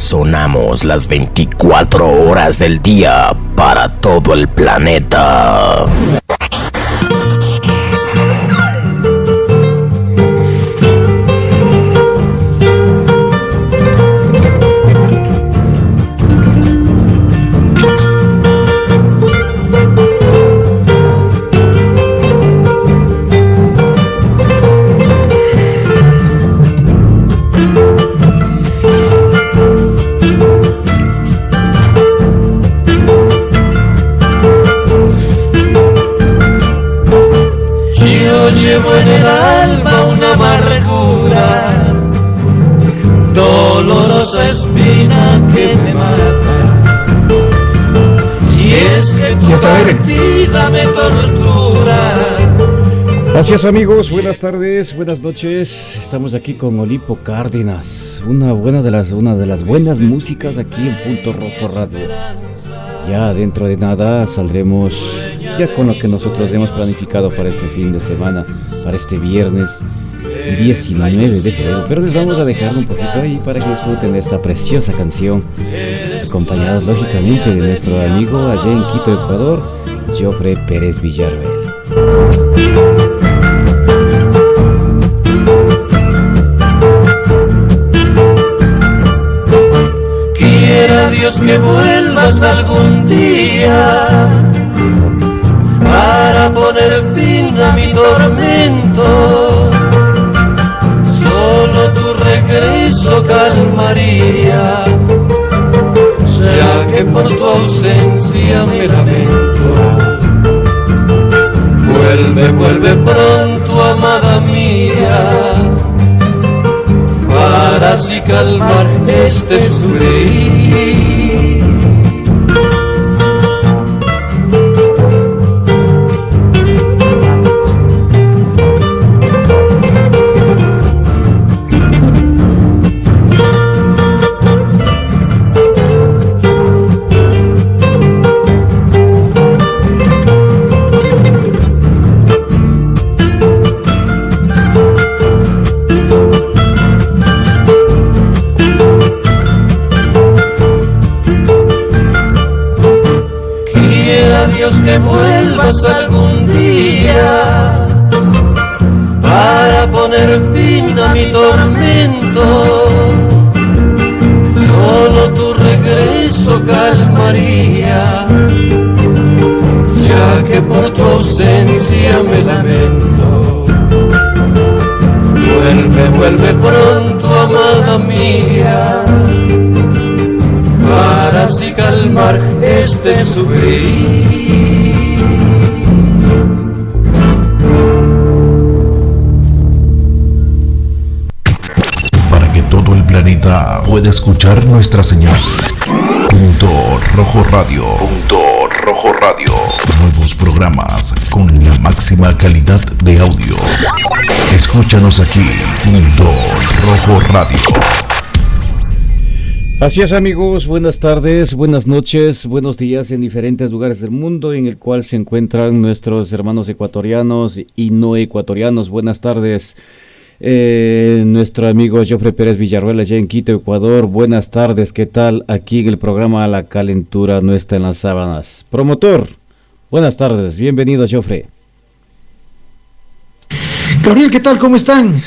Sonamos las 24 horas del día para todo el planeta. Llevo en el alma una amargura, dolorosa espina que me mata. Y es que tu partida me tortura. Gracias amigos, buenas tardes, buenas noches. Estamos aquí con Olimpo Cárdenas, una de las buenas músicas aquí en Punto Rojo Radio. Ya dentro de nada saldremos ya con lo que nosotros hemos planificado para este fin de semana, para este viernes 19 de febrero. Pero les vamos a dejar un poquito ahí para que disfruten de esta preciosa canción, acompañados lógicamente de nuestro amigo allá en Quito, Ecuador, Joffre Pérez Villarreal. Quiera Dios que vuelvas algún día para poner fin a mi tormento. Solo tu regreso calmaría, ya que por tu ausencia me lamento. Vuelve pronto, amada mía, para así calmar este sufrir. Que vuelvas algún día para poner fin a mi tormento. Solo tu regreso calmaría, ya que por tu ausencia me lamento. Vuelve pronto, amada mía, para así calmar este sufrir. Para que todo el planeta pueda escuchar nuestra señal. Punto Rojo Radio. Punto Rojo Radio. Nuevos programas con la máxima calidad de audio. Escúchanos aquí. Punto Rojo Radio. Así es amigos, buenas tardes, buenas noches, buenos días en diferentes lugares del mundo en el cual se encuentran nuestros hermanos ecuatorianos y no ecuatorianos. Buenas tardes, nuestro amigo Joffre Pérez Villarreal allá en Quito, Ecuador. Buenas tardes, ¿qué tal? Aquí en el programa La Calentura no está en las sábanas. Promotor, buenas tardes, bienvenido Joffre. Gabriel, ¿qué tal? ¿Cómo están?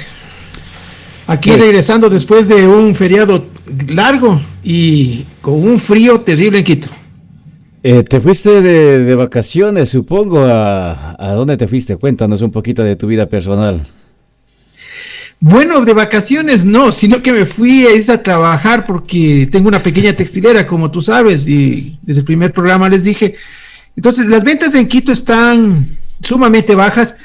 Aquí regresando después de un feriado largo y con un frío terrible en Quito. Te fuiste de vacaciones, supongo. ¿A dónde te fuiste? Cuéntanos un poquito de tu vida personal. Bueno, de vacaciones no, sino que me fui a trabajar porque tengo una pequeña textilera, como tú sabes, y desde el primer programa les dije. Entonces, las ventas en Quito están sumamente bajas.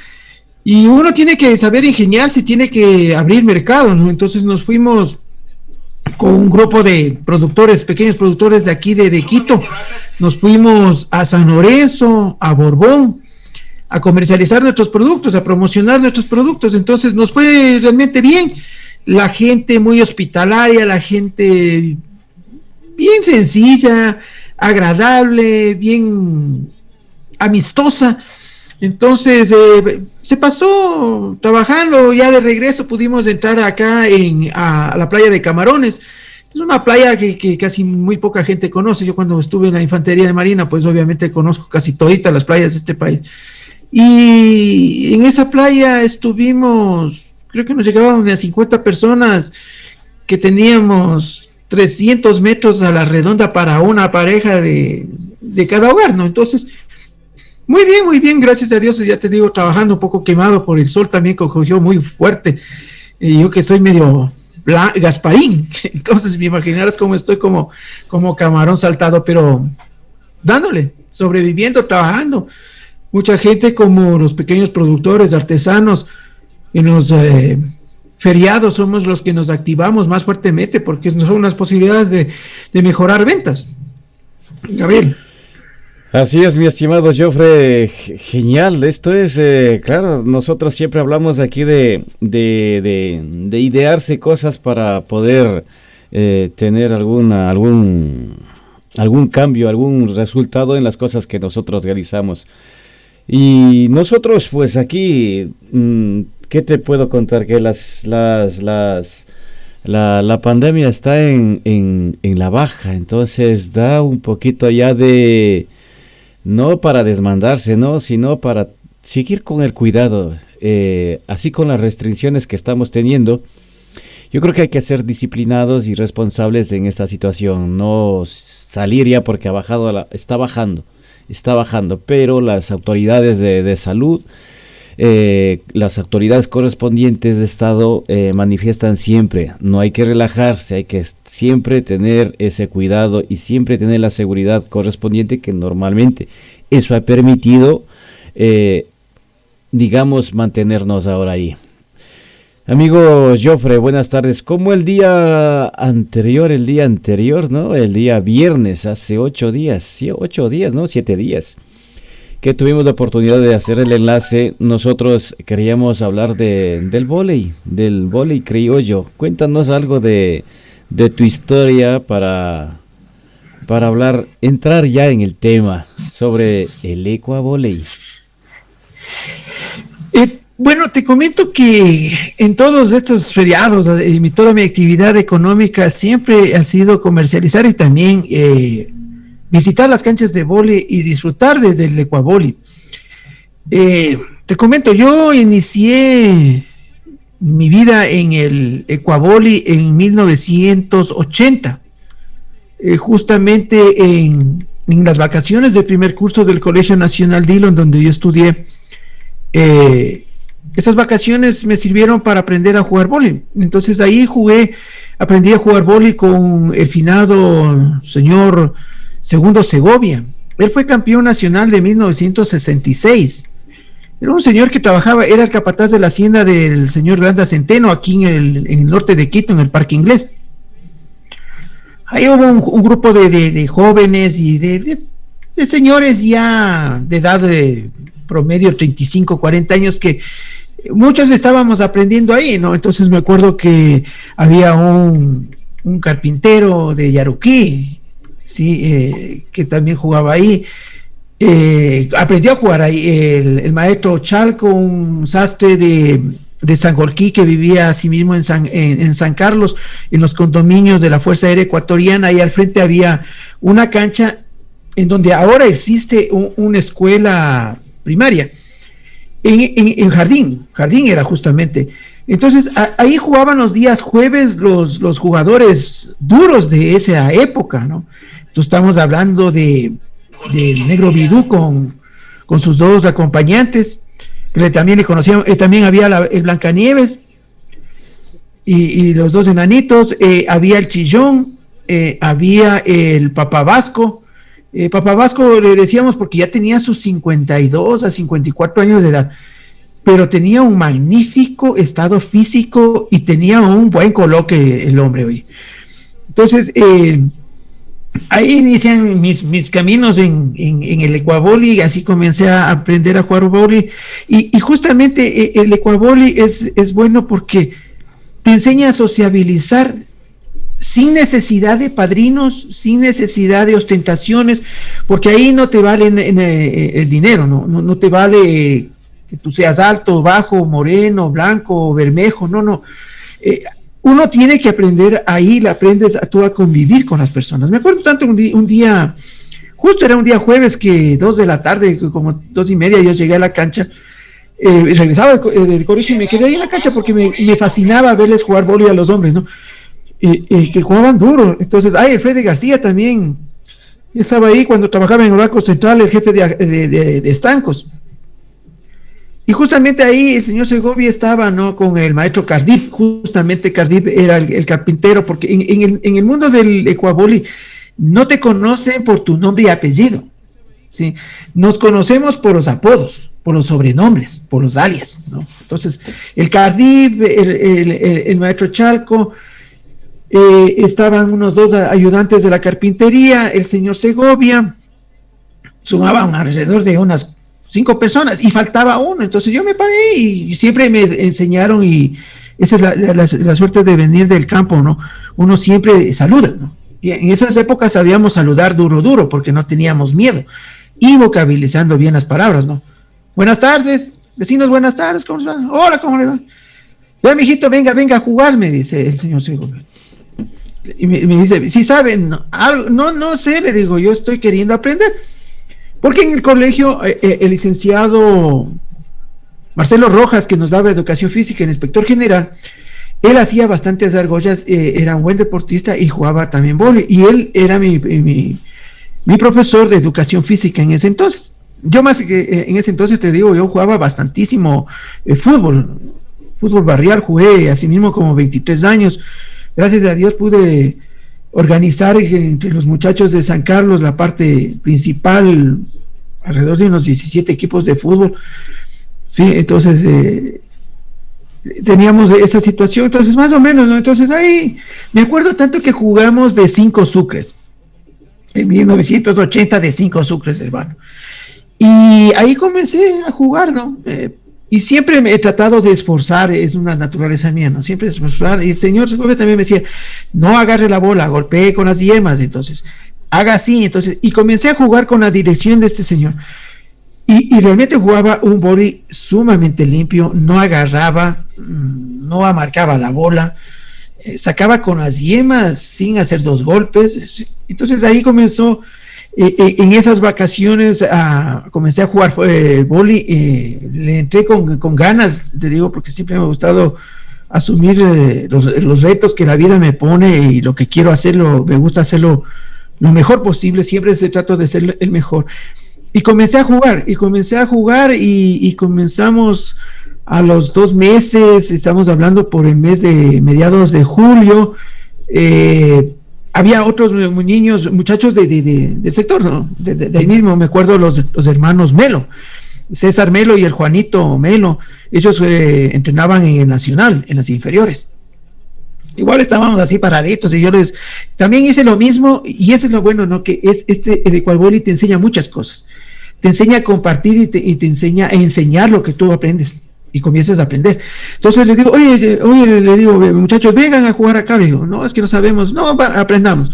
Y uno tiene que saber ingeniarse, tiene que abrir mercado, ¿no? Entonces nos fuimos con un grupo de productores, pequeños productores de aquí de Quito. Nos fuimos a San Lorenzo, a Borbón, a comercializar nuestros productos, a promocionar nuestros productos. Entonces nos fue realmente bien. La gente muy hospitalaria, la gente bien sencilla, agradable, bien amistosa. Entonces se pasó trabajando, ya de regreso pudimos entrar acá a la playa de Camarones, Es una playa que casi muy poca gente conoce. Yo cuando estuve en la Infantería de Marina, pues obviamente conozco casi toditas las playas de este país. Y en esa playa estuvimos, creo que nos llegábamos a 50 personas, que teníamos 300 metros a la redonda para una pareja de cada hogar, ¿no? Entonces, muy bien, gracias a Dios, ya te digo, trabajando un poco quemado por el sol también, que cogió muy fuerte. Y yo que soy medio Gasparín, entonces me imaginarás cómo estoy como camarón saltado, pero dándole, sobreviviendo, trabajando. Mucha gente como los pequeños productores, artesanos, en los feriados somos los que nos activamos más fuertemente porque son unas posibilidades de mejorar ventas. Gabriel. Así es, mi estimado Jofre, genial. Esto es, claro, nosotros siempre hablamos aquí de idearse cosas para poder tener algún cambio, algún resultado en las cosas que nosotros realizamos. Y nosotros, pues aquí, ¿qué te puedo contar? Que la pandemia está en la baja, entonces da un poquito ya de... No para desmandarse, ¿no? Sino para seguir con el cuidado, así con las restricciones que estamos teniendo. Yo creo que hay que ser disciplinados y responsables en esta situación, no salir ya porque está bajando, pero las autoridades de salud, las autoridades correspondientes de Estado manifiestan siempre, no hay que relajarse, hay que siempre tener ese cuidado y siempre tener la seguridad correspondiente, que normalmente eso ha permitido, digamos, mantenernos ahora ahí. Amigo Jofre, buenas tardes. Como el día anterior, ¿no? El día viernes, hace 8 días, sí, 8 días, ¿no? 7 días. Que tuvimos la oportunidad de hacer el enlace, nosotros queríamos hablar del vóley criollo. Cuéntanos algo de tu historia para entrar ya en el tema sobre el ecuavóley. Bueno, te comento que en todos estos feriados, toda mi actividad económica siempre ha sido comercializar y también visitar las canchas de vóley y disfrutar del ecuavóley. Te comento, yo inicié mi vida en el ecuavóley en 1980, justamente en las vacaciones del primer curso del Colegio Nacional Dillon, donde yo estudié. Esas vacaciones me sirvieron para aprender a jugar vóley. Entonces ahí aprendí a jugar vóley con el finado señor Segundo Segovia. Él fue campeón nacional de 1966. Era un señor que era el capataz de la hacienda del señor Granda Centeno, aquí en el norte de Quito, en el Parque Inglés. Ahí hubo un grupo de jóvenes y de señores ya de edad de promedio 35, 40 años, que muchos estábamos aprendiendo ahí, ¿no? Entonces me acuerdo que había un carpintero de Yaruquí, sí, que también jugaba ahí. Aprendió a jugar ahí el maestro Chalco, un sastre de San Jorquí, que vivía así mismo en San Carlos, en los condominios de la Fuerza Aérea Ecuatoriana. Ahí al frente había una cancha en donde ahora existe una escuela primaria, en Jardín era justamente. Entonces ahí jugaban los días jueves los jugadores duros de esa época, ¿no? Entonces estamos hablando del Negro Bidú con sus dos acompañantes, que también le conocían. También había el Blancanieves y los dos enanitos. Había el Chillón, había el Papá Vasco. Papá Vasco le decíamos porque ya tenía sus 52 a 54 años de edad, pero tenía un magnífico estado físico y tenía un buen coloque el hombre hoy. Entonces, ahí inician mis caminos en el ecuavóley. Así comencé a aprender a jugar vóley, y justamente el ecuavóley es bueno porque te enseña a sociabilizar sin necesidad de padrinos, sin necesidad de ostentaciones, porque ahí no te vale el dinero, no te vale que tú seas alto, bajo, moreno, blanco, bermejo, no. uno tiene que aprender, ahí aprendes tú a convivir con las personas. Me acuerdo tanto un día, justo era un día jueves, que 2 de la tarde, como 2:30, yo llegué a la cancha, regresaba del colegio y me quedé ahí en la cancha porque me fascinaba verles jugar vóley a los hombres, ¿no? Que jugaban duro. Entonces, el Freddy García también estaba ahí cuando trabajaba en el Banco Central, el jefe de estancos. Y justamente ahí el señor Segovia estaba, ¿no?, con el maestro Cardif. Justamente Cardif era el carpintero, porque en el mundo del ecuavoli no te conocen por tu nombre y apellido, ¿sí? Nos conocemos por los apodos, por los sobrenombres, por los alias, ¿no? Entonces, el Cardif, el maestro Chalco, estaban unos 2 ayudantes de la carpintería, el señor Segovia, sumaban alrededor de unas 5 personas y faltaba uno. Entonces yo me paré y siempre me enseñaron, y esa es la suerte de venir del campo, ¿no? Uno siempre saluda, ¿no? Y en esas épocas sabíamos saludar duro, porque no teníamos miedo, y vocabilizando bien las palabras, ¿no? Buenas tardes, vecinos, buenas tardes, ¿cómo se va? Hola, ¿cómo le va? Ya, mijito, venga a jugar, me dice el señor Segovia. Y me dice, ¿sí saben? No sé, le digo, yo estoy queriendo aprender. Porque en el colegio, el licenciado Marcelo Rojas, que nos daba educación física, el inspector general, él hacía bastantes argollas, era un buen deportista y jugaba también vóley, y él era mi profesor de educación física en ese entonces. Yo más que en ese entonces, te digo, yo jugaba bastantísimo fútbol barrial, jugué así mismo como 23 años. Gracias a Dios pude organizar entre los muchachos de San Carlos la parte principal, alrededor de unos 17 equipos de fútbol, sí. Entonces teníamos esa situación, entonces más o menos, ¿no? Entonces ahí me acuerdo tanto que jugamos de 5 sucres en 1980, de 5 sucres, hermano, y ahí comencé a jugar, ¿no? Y siempre me he tratado de esforzar, es una naturaleza mía, ¿no? Siempre esforzar. Y el señor Segovia también me decía, no agarre la bola, golpee con las yemas, entonces, haga así. Entonces, y comencé a jugar con la dirección de este señor. Y realmente jugaba un vóley sumamente limpio, no agarraba, no marcaba la bola, sacaba con las yemas sin hacer 2 golpes. Entonces ahí comenzó. En esas vacaciones comencé a jugar vóley, le entré con ganas, te digo, porque siempre me ha gustado asumir los retos que la vida me pone, y lo que quiero hacerlo, me gusta hacerlo lo mejor posible, siempre se trato de ser el mejor. Y comencé a jugar, y comenzamos a los 2 meses, estamos hablando por el mes de mediados de julio. Había otros muchachos del sector, ¿no? De ahí mismo, me acuerdo los hermanos Melo, César Melo y el Juanito Melo. Ellos entrenaban en el Nacional, en las inferiores. Igual estábamos así paraditos, y yo también hice lo mismo, y eso es lo bueno, ¿no? Que el ecuavoli te enseña muchas cosas. Te enseña a compartir, y te enseña a enseñar lo que tú aprendes, y comienzas a aprender. Entonces le digo, oye, le digo, muchachos, vengan a jugar acá. Le digo, no, es que no sabemos, no, aprendamos.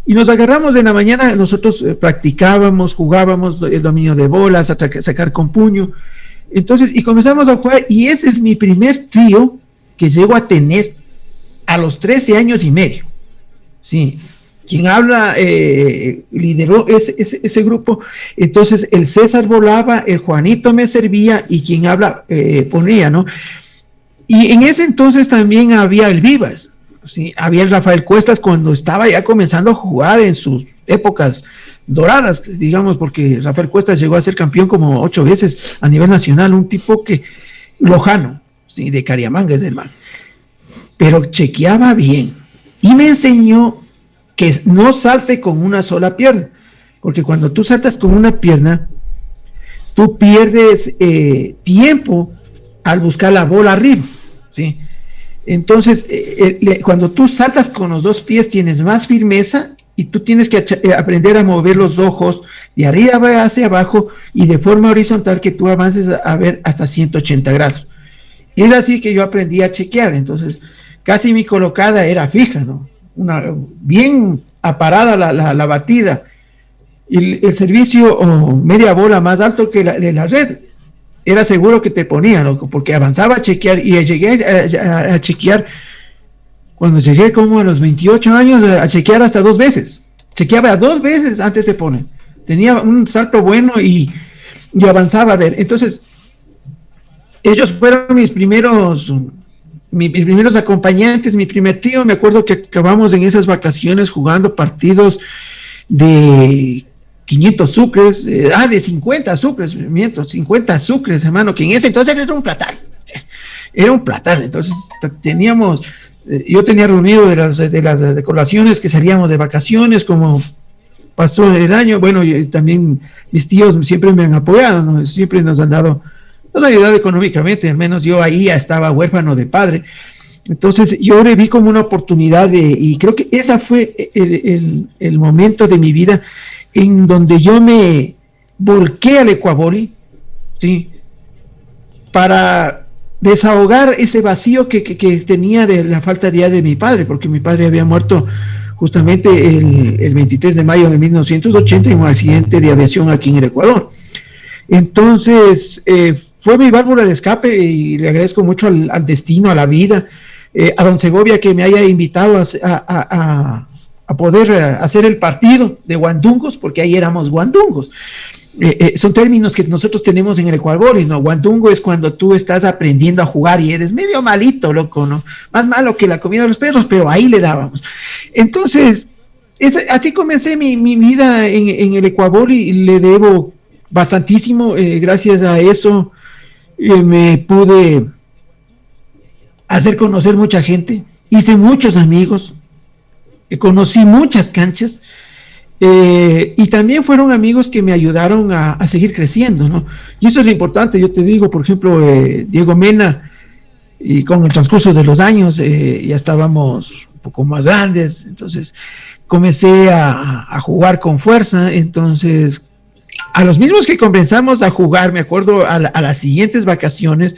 Y nos agarramos de la mañana, nosotros practicábamos, jugábamos el dominio de bolas, sacar con puño. Entonces, y comenzamos a jugar, y ese es mi primer trío que llego a tener a los 13 años y medio. Sí. Quien habla lideró ese grupo. Entonces el César volaba, el Juanito me servía, y quien habla ponía, ¿no? Y en ese entonces también había el Vivas, ¿sí? Había el Rafael Cuestas, cuando estaba ya comenzando a jugar en sus épocas doradas, digamos, porque Rafael Cuestas llegó a ser campeón como 8 veces a nivel nacional, un tipo que lojano, ¿sí? De Cariamanga es del mar, pero chequeaba bien, y me enseñó que no salte con una sola pierna, porque cuando tú saltas con una pierna, tú pierdes tiempo al buscar la bola arriba, ¿sí? Entonces, cuando tú saltas con los 2 pies, tienes más firmeza, y tú tienes que aprender a mover los ojos de arriba hacia abajo, y de forma horizontal, que tú avances a ver hasta 180 grados. Y es así que yo aprendí a chequear. Entonces, casi mi colocada era fija, ¿no? Bien aparada la batida, y el servicio media bola más alto que de la red, era seguro que te ponía, ¿no? Porque avanzaba a chequear, y llegué a chequear cuando llegué como a los 28 años a chequear hasta 2 veces. Chequeaba 2 veces antes de poner. Tenía un salto bueno y avanzaba a ver. Entonces, ellos fueron mis primeros acompañantes, mi primer trío. Me acuerdo que acabamos en esas vacaciones jugando partidos de 500 sucres, de 50 sucres, 50 sucres, hermano, que en ese entonces era un platal. Entonces teníamos, yo tenía reunido de las colaciones que salíamos de vacaciones, como pasó el año. Bueno, y también mis tíos siempre me han apoyado, ¿no? Siempre nos han ayudado económicamente, al menos yo ahí ya estaba huérfano de padre. Entonces yo le vi como una oportunidad y creo que esa fue el momento de mi vida en donde yo me volqué al ecuavoli, ¿sí? Para desahogar ese vacío que tenía de la falta de mi padre, porque mi padre había muerto justamente el 23 de mayo de 1980 en un accidente de aviación aquí en el Ecuador. Entonces, fue mi válvula de escape y le agradezco mucho al destino, a la vida, a don Segovia que me haya invitado a poder hacer el partido de guandungos, porque ahí éramos guandungos. Son términos que nosotros tenemos en el Ecuador, ¿no? Guandungo es cuando tú estás aprendiendo a jugar y eres medio malito, loco, ¿no? Más malo que la comida de los perros, pero ahí le dábamos. Entonces, así comencé mi vida en el Ecuador y le debo bastantísimo. Gracias a eso me pude hacer conocer mucha gente, hice muchos amigos, conocí muchas canchas. Y también fueron amigos que me ayudaron a seguir creciendo, ¿no? Y eso es lo importante. Yo te digo, por ejemplo, Diego Mena, y con el transcurso de los años ya estábamos un poco más grandes, entonces comencé a jugar con fuerza. Entonces, a los mismos que comenzamos a jugar, me acuerdo a las siguientes vacaciones,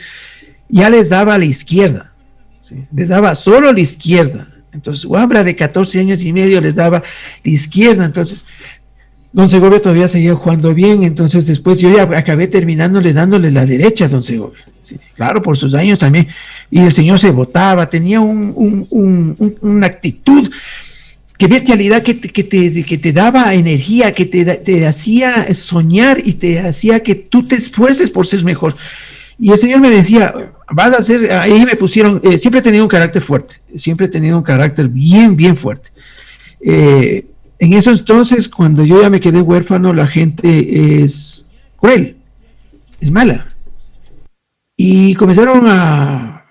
ya les daba a la izquierda, ¿sí? Les daba solo a la izquierda. Entonces, Wambra de 14 años y medio les daba la izquierda. Entonces, don Segovia todavía seguía jugando bien. Entonces, después yo ya acabé terminándole dándole la derecha a don Segovia. Sí, claro, por sus años también. Y el señor se botaba, tenía una actitud, qué bestialidad que te daba energía, que te hacía soñar y te hacía que tú te esfuerces por ser mejor. Y el señor me decía, vas a hacer, ahí me pusieron, siempre he tenido un carácter fuerte, siempre he tenido un carácter bien, bien fuerte. En esos entonces, cuando yo ya me quedé huérfano, la gente es cruel, es mala. Y comenzaron a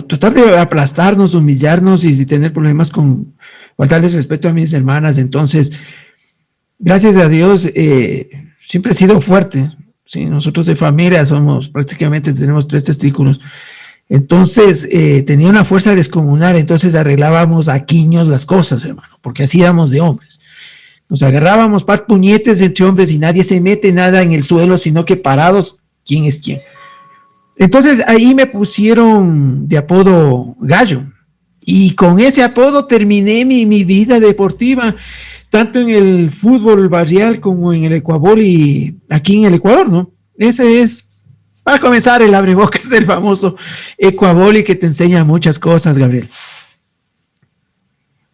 tratar de aplastarnos, humillarnos y tener problemas con faltarles respeto a mis hermanas. Entonces, gracias a Dios, siempre he sido fuerte. Sí, nosotros de familia prácticamente tenemos 3 testículos. Entonces, tenía una fuerza descomunal. Entonces arreglábamos a quiños las cosas, hermano, porque así éramos de hombres. Nos agarrábamos puñetes entre hombres y nadie se mete nada en el suelo, sino que parados, quién es quién. Entonces ahí me pusieron de apodo Gallo. Y con ese apodo terminé mi vida deportiva, tanto en el fútbol barrial como en el ecuavoli aquí en el Ecuador, ¿no? Ese es, para comenzar, el abrebocas del famoso ecuavoli que te enseña muchas cosas, Gabriel.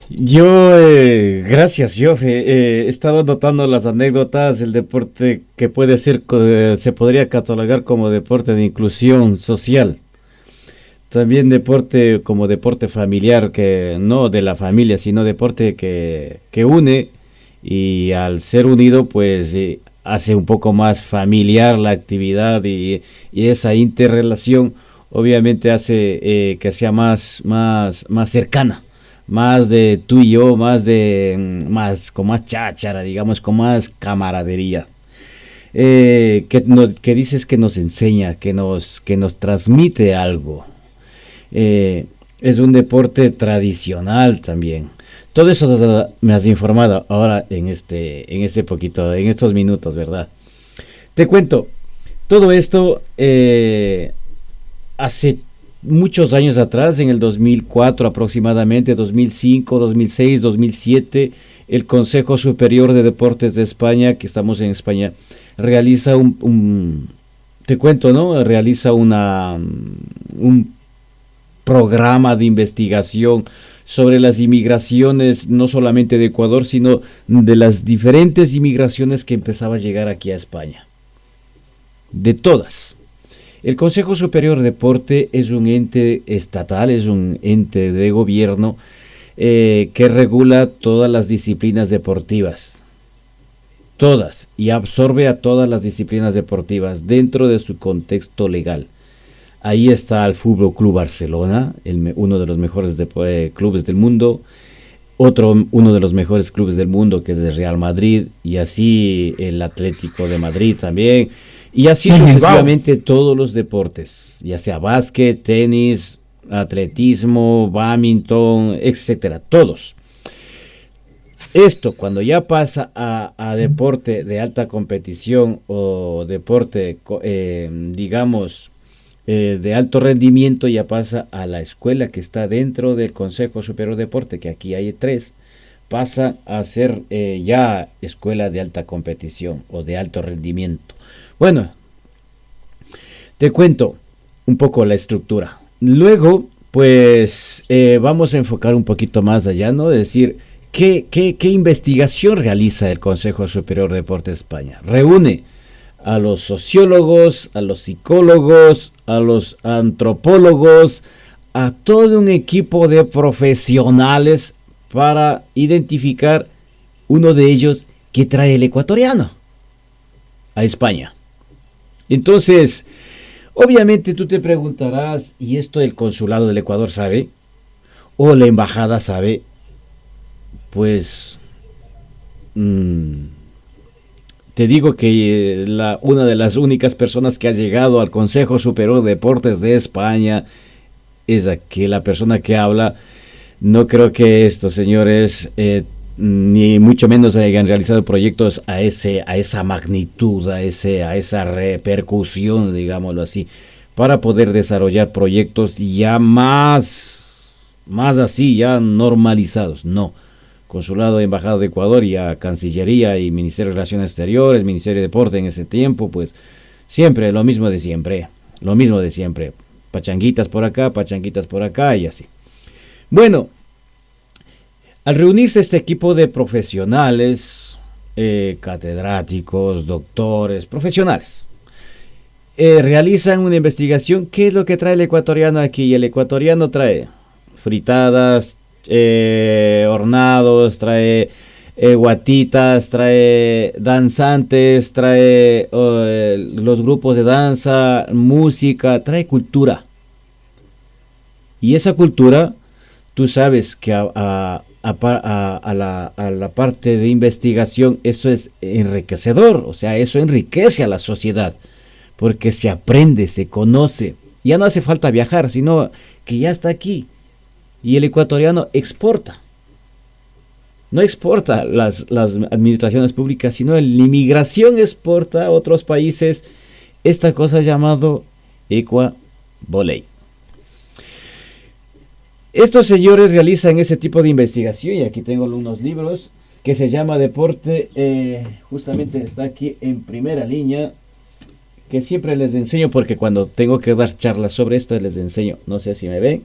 Yo, gracias, Jofe. He estado notando las anécdotas del deporte que puede ser, se podría catalogar como deporte de inclusión social. También deporte como deporte familiar, que no de la familia, sino deporte que une, y al ser unido pues hace un poco más familiar la actividad y esa interrelación obviamente hace que sea más cercana, más de tú y yo, con más cháchara, digamos, con más camaradería. Que dices que nos enseña, que nos transmite algo. Es un deporte tradicional también. Todo eso me has informado ahora en estos minutos, ¿verdad? Te cuento, todo esto hace muchos años atrás, en el 2004 aproximadamente, 2005, 2006, 2007, el Consejo Superior de Deportes de España, que estamos en España, realiza realiza programa de investigación sobre las inmigraciones, no solamente de Ecuador, sino de las diferentes inmigraciones que empezaba a llegar aquí a España. De todas. El Consejo Superior de Deporte es un ente estatal, es un ente de gobierno que regula todas las disciplinas deportivas. Todas, y absorbe a todas las disciplinas deportivas dentro de su contexto legal. Ahí está el Fútbol Club Barcelona, uno de los mejores clubes del mundo, uno de los mejores clubes del mundo que es el Real Madrid, y así el Atlético de Madrid también, y así sucesivamente todos los deportes, ya sea básquet, tenis, atletismo, bádminton, etcétera, todos. Esto cuando ya pasa a deporte de alta competición o deporte, digamos, de alto rendimiento, ya pasa a la escuela que está dentro del Consejo Superior de Deporte, que aquí hay 3, pasa a ser ya escuela de alta competición o de alto rendimiento. Bueno, te cuento un poco la estructura. Luego, pues, vamos a enfocar un poquito más allá, ¿no? Es decir, ¿qué investigación realiza el Consejo Superior de Deporte de España? Reúne a los sociólogos, a los psicólogos, a los antropólogos, a todo un equipo de profesionales para identificar uno de ellos que trae el ecuatoriano a España. Entonces, obviamente tú te preguntarás, ¿y esto el consulado del Ecuador sabe? ¿O la embajada sabe? Pues te digo que una de las únicas personas que ha llegado al Consejo Superior de Deportes de España es aquí la persona que habla. No creo que estos señores ni mucho menos hayan realizado proyectos a esa magnitud, a esa repercusión, digámoslo así, para poder desarrollar proyectos ya más así, ya normalizados. No. Consulado, Embajada de Ecuador y a Cancillería y Ministerio de Relaciones Exteriores, Ministerio de Deporte en ese tiempo, pues siempre lo mismo de siempre, pachanguitas por acá y así. Bueno, al reunirse este equipo de profesionales, catedráticos, doctores, profesionales, realizan una investigación. ¿Qué es lo que trae el ecuatoriano aquí? Y el ecuatoriano trae fritadas, hornados, trae guatitas, trae danzantes, trae los grupos de danza, música, trae cultura. Y esa cultura, tú sabes que a la parte de investigación, eso es enriquecedor, o sea, eso enriquece a la sociedad, porque se aprende, se conoce. Ya no hace falta viajar, sino que ya está aquí. Y el ecuatoriano exporta. No exporta las administraciones públicas, sino la inmigración exporta a otros países esta cosa llamado Ecuavoley. Estos señores realizan ese tipo de investigación, y aquí tengo unos libros que se llama Deporte, justamente está aquí en primera línea, que siempre les enseño porque cuando tengo que dar charlas sobre esto les enseño. No sé si me ven.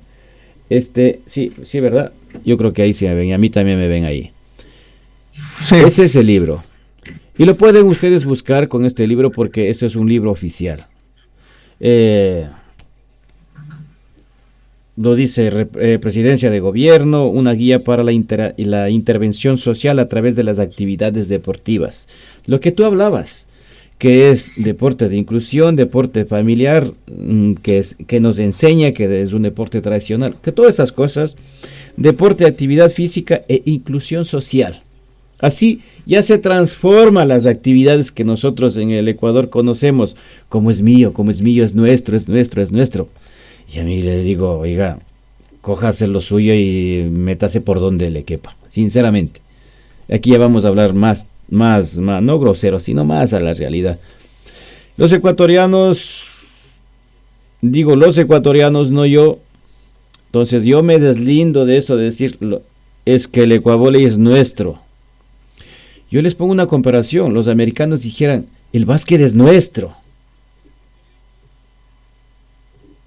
Sí, ¿verdad? Yo creo que ahí sí me ven, y a mí también me ven ahí. Sí. Ese es el libro. Y lo pueden ustedes buscar con este libro porque ese es un libro oficial. Lo dice Presidencia de Gobierno, una guía para la intervención social a través de las actividades deportivas. Lo que tú hablabas, que es deporte de inclusión, deporte familiar, que nos enseña que es un deporte tradicional, que todas esas cosas, deporte, actividad física e inclusión social. Así ya se transforman las actividades que nosotros en el Ecuador conocemos, como es mío, es nuestro. Y a mí les digo, oiga, cójase lo suyo y métase por donde le quepa, sinceramente. Aquí ya vamos a hablar más, no grosero, sino más a la realidad. Los ecuatorianos, no yo. Entonces yo me deslindo de eso, de decir, es que el ecuavóley es nuestro. Yo les pongo una comparación. Los americanos dijeran, el básquet es nuestro,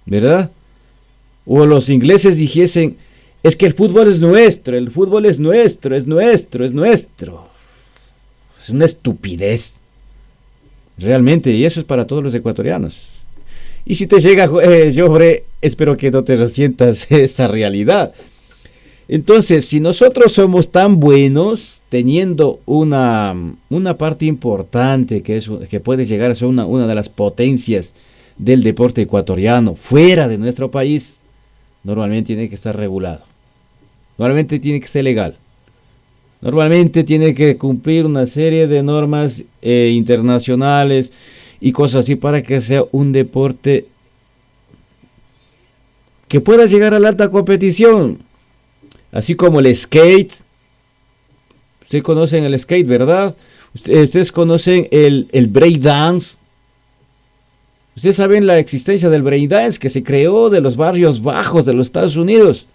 ¿verdad? o los ingleses dijesen, es que el fútbol es nuestro, el fútbol es nuestro, es nuestro, es nuestro. Es una estupidez. Realmente, y eso es para todos los ecuatorianos. Y si te llega, Joffre, espero que no te resientas esa realidad. Entonces, si nosotros somos tan buenos, teniendo una parte importante que puede llegar a ser una de las potencias del deporte ecuatoriano fuera de nuestro país, normalmente tiene que estar regulado. Normalmente tiene que ser legal. Normalmente tiene que cumplir una serie de normas internacionales y cosas así para que sea un deporte que pueda llegar a la alta competición. Así como el skate. Ustedes conocen el skate, ¿verdad? Ustedes conocen el breakdance. Ustedes saben la existencia del breakdance que se creó de los barrios bajos de los Estados Unidos.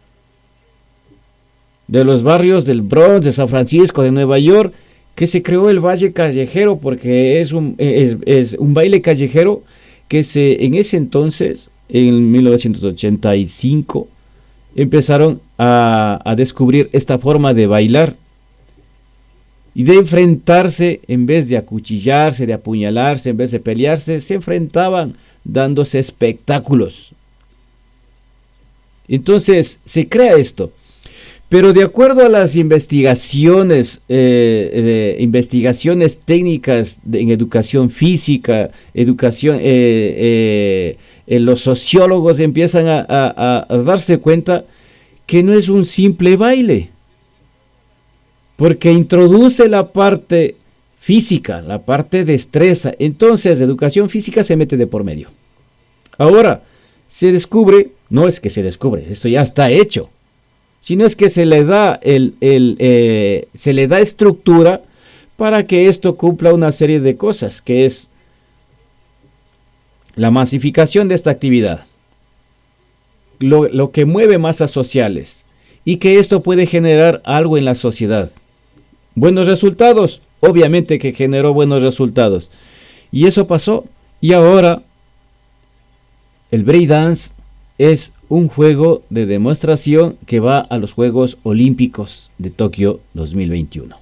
De los barrios del Bronx, de San Francisco, de Nueva York, que se creó el baile callejero porque es un baile callejero que en ese entonces, en 1985, empezaron a descubrir esta forma de bailar y de enfrentarse, en vez de acuchillarse, de apuñalarse, en vez de pelearse, se enfrentaban dándose espectáculos. Entonces se crea esto. Pero de acuerdo a las investigaciones técnicas en educación física, los sociólogos empiezan a darse cuenta que no es un simple baile, porque introduce la parte física, la parte de destreza. Entonces, educación física se mete de por medio. Ahora, se descubre, no es que se descubre, esto ya está hecho, sino es que se le da estructura para que esto cumpla una serie de cosas, que es la masificación de esta actividad, lo que mueve masas sociales, y que esto puede generar algo en la sociedad. Buenos resultados, obviamente que generó buenos resultados, y eso pasó, y ahora el breakdance es un juego de demostración que va a los Juegos Olímpicos de Tokio 2021.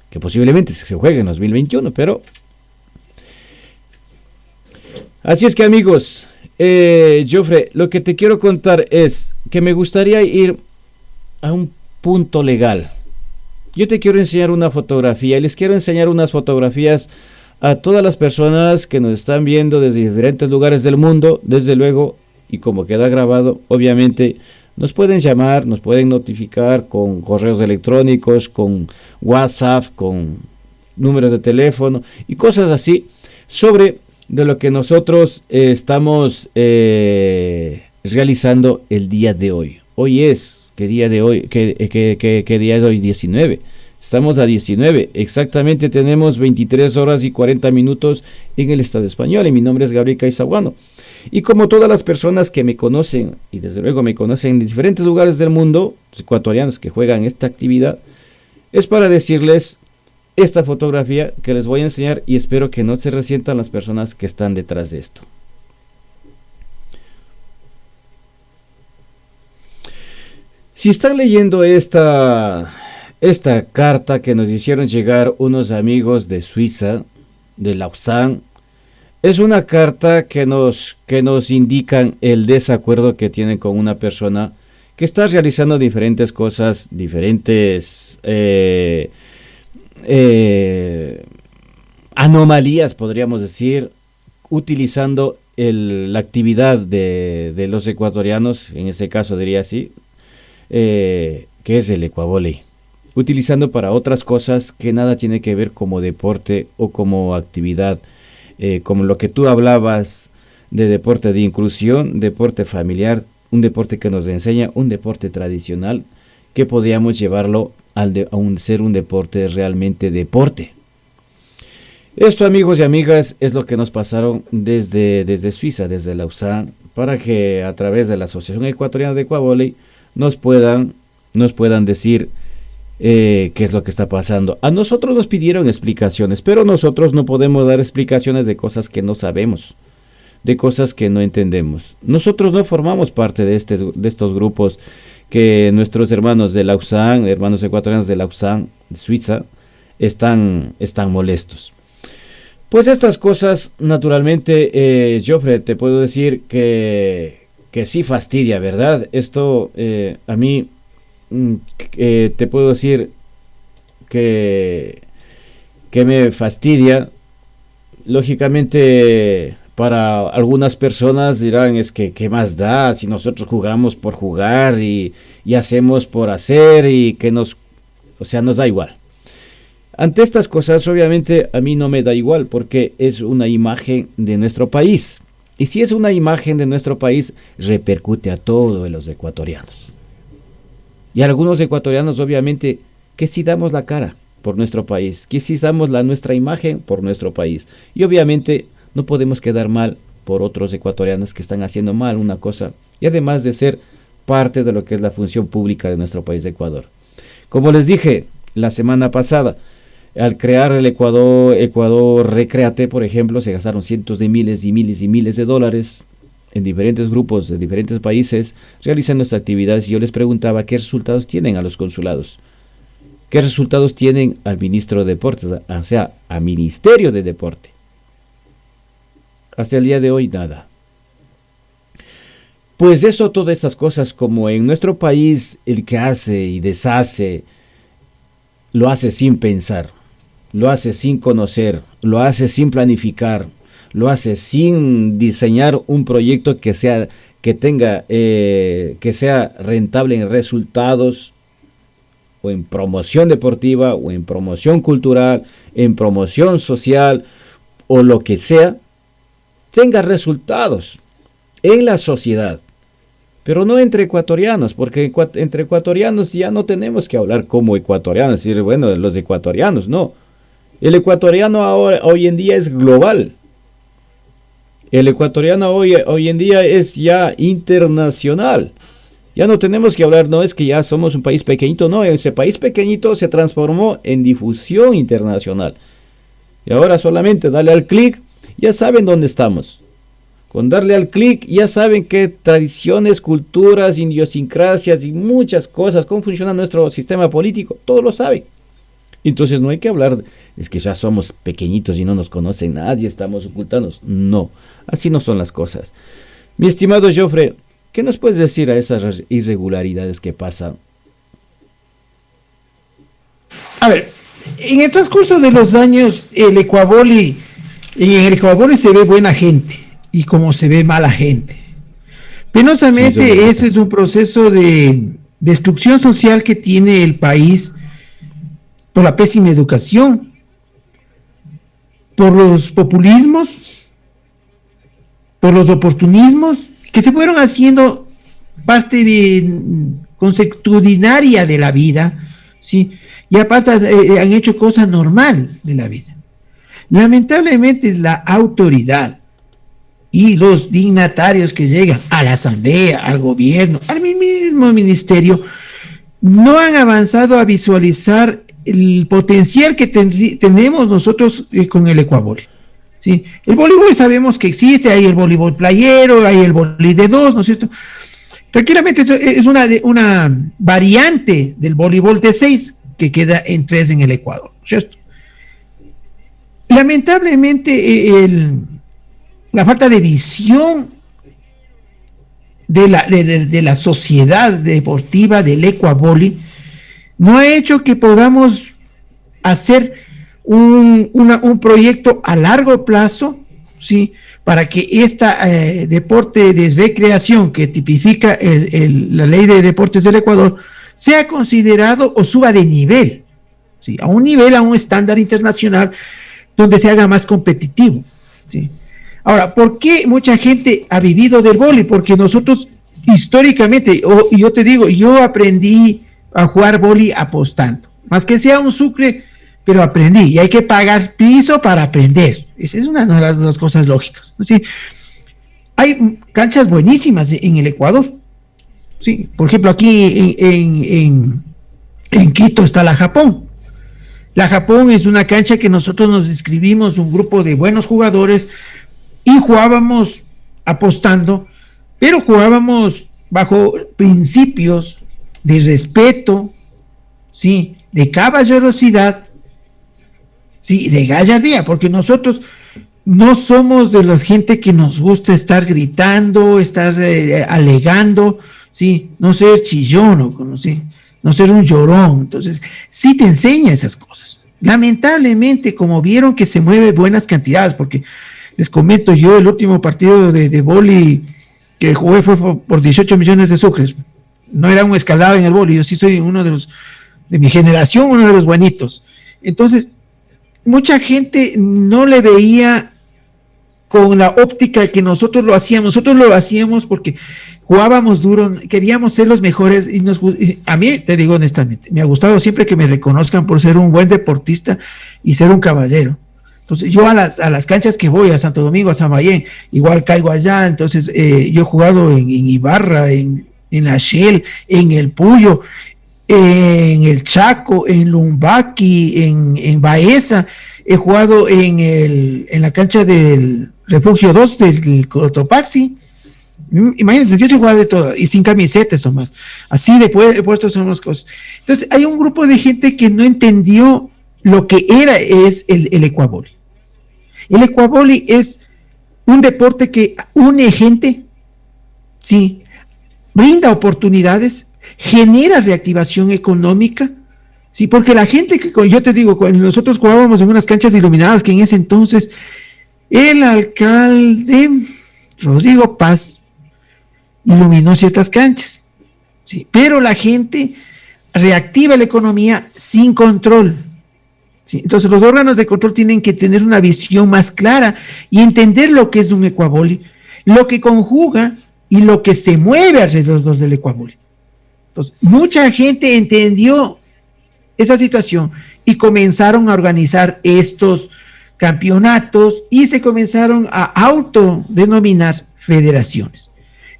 Que posiblemente se juegue en 2021, pero... Así es que, amigos, Joffre, lo que te quiero contar es que me gustaría ir a un punto legal. Yo te quiero enseñar una fotografía y les quiero enseñar unas fotografías a todas las personas que nos están viendo desde diferentes lugares del mundo, desde luego. Y como queda grabado, obviamente nos pueden llamar, nos pueden notificar con correos electrónicos, con WhatsApp, con números de teléfono y cosas así sobre de lo que nosotros estamos realizando el día de hoy. Hoy es, ¿qué día de hoy? ¿Qué día es hoy? 19. Estamos a 19, exactamente tenemos 23 horas y 40 minutos en el Estado español y mi nombre es Gabriel Caizahuano. Y como todas las personas que me conocen, y desde luego me conocen en diferentes lugares del mundo, los ecuatorianos que juegan esta actividad, es para decirles esta fotografía que les voy a enseñar y espero que no se resientan las personas que están detrás de esto. Si están leyendo esta carta que nos hicieron llegar unos amigos de Suiza, de Lausanne, es una carta que nos indican el desacuerdo que tienen con una persona que está realizando diferentes cosas, diferentes anomalías, podríamos decir, utilizando la actividad de los ecuatorianos, en este caso diría así, que es el ecuavóley, utilizando para otras cosas que nada tiene que ver como deporte o como actividad, como lo que tú hablabas de deporte de inclusión, deporte familiar, un deporte que nos enseña, un deporte tradicional, que podríamos llevarlo a ser un deporte realmente deporte. Esto, amigos y amigas, es lo que nos pasaron desde Suiza, desde Lausanne, para que a través de la Asociación Ecuatoriana de Ecuavóley nos puedan decir qué es lo que está pasando. A nosotros nos pidieron explicaciones, pero nosotros no podemos dar explicaciones de cosas que no sabemos. de cosas que no entendemos. Nosotros no formamos parte de estos grupos que nuestros hermanos de Lausanne, hermanos ecuatorianos de Lausanne, de Suiza, están molestos. Pues estas cosas, naturalmente, Joffre, te puedo decir que sí fastidia, ¿verdad? Esto a mí te puedo decir que me fastidia. Lógicamente, para algunas personas dirán, es que ¿qué más da si nosotros jugamos por jugar y hacemos por hacer y que nos da igual? Ante estas cosas, obviamente, a mí no me da igual porque es una imagen de nuestro país. Y si es una imagen de nuestro país, repercute a todos los ecuatorianos. Y a algunos ecuatorianos, obviamente, que sí damos la cara por nuestro país, que sí damos nuestra imagen por nuestro país. Y obviamente no podemos quedar mal por otros ecuatorianos que están haciendo mal una cosa, y además de ser parte de lo que es la función pública de nuestro país de Ecuador. Como les dije la semana pasada, al crear el Ecuador Recréate, por ejemplo, se gastaron cientos de miles y miles y miles de dólares en diferentes grupos de diferentes países realizando estas actividades, y yo les preguntaba qué resultados tienen a los consulados, qué resultados tienen al ministro de Deportes, o sea, al Ministerio de Deporte. Hasta el día de hoy nada. Pues eso, todas estas cosas, como en nuestro país el que hace y deshace, lo hace sin pensar, lo hace sin conocer, lo hace sin planificar, lo hace sin diseñar un proyecto que sea rentable en resultados, o en promoción deportiva, o en promoción cultural, en promoción social, o lo que sea, tenga resultados en la sociedad, pero no entre ecuatorianos, porque entre ecuatorianos ya no tenemos que hablar como ecuatorianos, decir, bueno, los ecuatorianos, no. El ecuatoriano hoy en día es global. El ecuatoriano hoy en día es ya internacional. Ya no tenemos que hablar, no es que ya somos un país pequeñito, no, ese país pequeñito se transformó en difusión internacional. Y ahora solamente dale al clic, ya saben dónde estamos. Con darle al clic ya saben qué tradiciones, culturas, idiosincrasias y muchas cosas, cómo funciona nuestro sistema político, todo lo saben. Entonces no hay que hablar, es que ya somos pequeñitos y no nos conoce nadie, estamos ocultados. No, así no son las cosas. Mi estimado Joffre, ¿qué nos puedes decir a esas irregularidades que pasan? A ver, en el transcurso de los años, en el Ecuavoli se ve buena gente y como se ve mala gente. Penosamente, sí, ese es un proceso de destrucción social que tiene el país por la pésima educación, por los populismos, por los oportunismos que se fueron haciendo parte consuetudinaria de la vida, ¿sí? Y aparte han hecho cosas normal de la vida. Lamentablemente es la autoridad y los dignatarios que llegan a la asamblea, al gobierno, al mismo ministerio, no han avanzado a visualizar el potencial que tenemos nosotros con el Ecuavoli. ¿Sí? El voleibol sabemos que existe, hay el voleibol playero, hay el voleibol de 2, ¿no es cierto? Tranquilamente es una variante del voleibol de 6 que queda en 3 en el Ecuador, ¿cierto? Lamentablemente la falta de visión de la sociedad deportiva del Ecuavoli no ha hecho que podamos hacer un proyecto a largo plazo, ¿sí? Para que deporte de recreación que tipifica la ley de deportes del Ecuador sea considerado o suba de nivel, ¿sí? A un estándar internacional donde se haga más competitivo, ¿sí? Ahora, ¿por qué mucha gente ha vivido del vóley? Porque nosotros históricamente, yo te digo, yo aprendí a jugar vóley apostando, más que sea un sucre, pero aprendí, y hay que pagar piso para aprender. Esa es una de las cosas lógicas, ¿sí? Hay canchas buenísimas en el Ecuador, ¿sí? Por ejemplo, aquí en Quito está la Japón. La Japón es una cancha que nosotros nos inscribimos, un grupo de buenos jugadores, y jugábamos apostando, pero jugábamos bajo principios de respeto, sí, de caballerosidad, sí, de gallardía, porque nosotros no somos de la gente que nos gusta estar gritando, estar alegando, sí, no ser chillón, no ser un llorón. Entonces, sí te enseña esas cosas. Lamentablemente, como vieron que se mueve buenas cantidades, porque les comento yo, el último partido de vóley que jugué fue por 18 millones de sucres. No era un escalado en el vóley, yo sí soy uno de mi generación, uno de los buenitos. Entonces, mucha gente no le veía con la óptica que nosotros lo hacíamos porque jugábamos duro, queríamos ser los mejores y a mí, te digo honestamente, me ha gustado siempre que me reconozcan por ser un buen deportista y ser un caballero. Entonces yo a las canchas que voy, a Santo Domingo, a Samayén, igual caigo allá. Entonces yo he jugado en Ibarra, en la Shell, en el Puyo, en el Chaco, en Lumbaki, en Baeza. He jugado en la cancha del Refugio 2 del Cotopaxi. Imagínate, yo he jugado de todo, y sin camisetas o más. Así de puestos son las cosas. Entonces, hay un grupo de gente que no entendió lo que es el ecuavoli. El ecuavoli es un deporte que une gente, sí, brinda oportunidades, genera reactivación económica. Sí, porque la gente que, yo te digo, cuando nosotros jugábamos en unas canchas iluminadas, que en ese entonces el alcalde Rodrigo Paz iluminó ciertas canchas, sí, pero la gente reactiva la economía sin control. Sí, entonces los órganos de control tienen que tener una visión más clara y entender lo que es un ecuavoli, lo que conjuga y lo que se mueve alrededor del ecuavoli. Entonces, mucha gente entendió esa situación y comenzaron a organizar estos campeonatos y se comenzaron a autodenominar federaciones.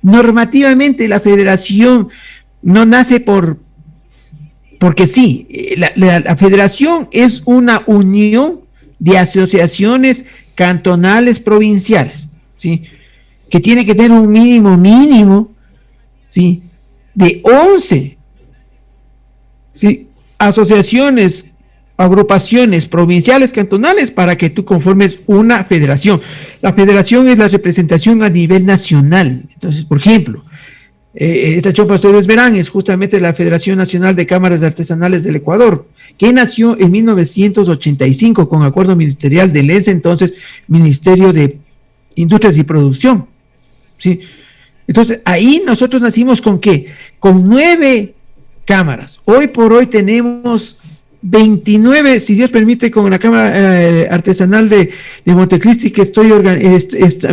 Normativamente la federación no nace porque sí, la federación es una unión de asociaciones cantonales provinciales, ¿sí? Que tiene que tener un mínimo, ¿sí? De 11, ¿sí? Asociaciones, agrupaciones provinciales, cantonales, para que tú conformes una federación. La federación es la representación a nivel nacional. Entonces, por ejemplo, esta chopa ustedes verán es justamente la Federación Nacional de Cámaras Artesanales del Ecuador, que nació en 1985 con acuerdo ministerial del ese entonces Ministerio de Industrias y Producción, ¿sí? Entonces, ahí nosotros nacimos ¿con qué? Con 9 cámaras. Hoy por hoy tenemos 29, si Dios permite, con la Cámara Artesanal de Montecristi, que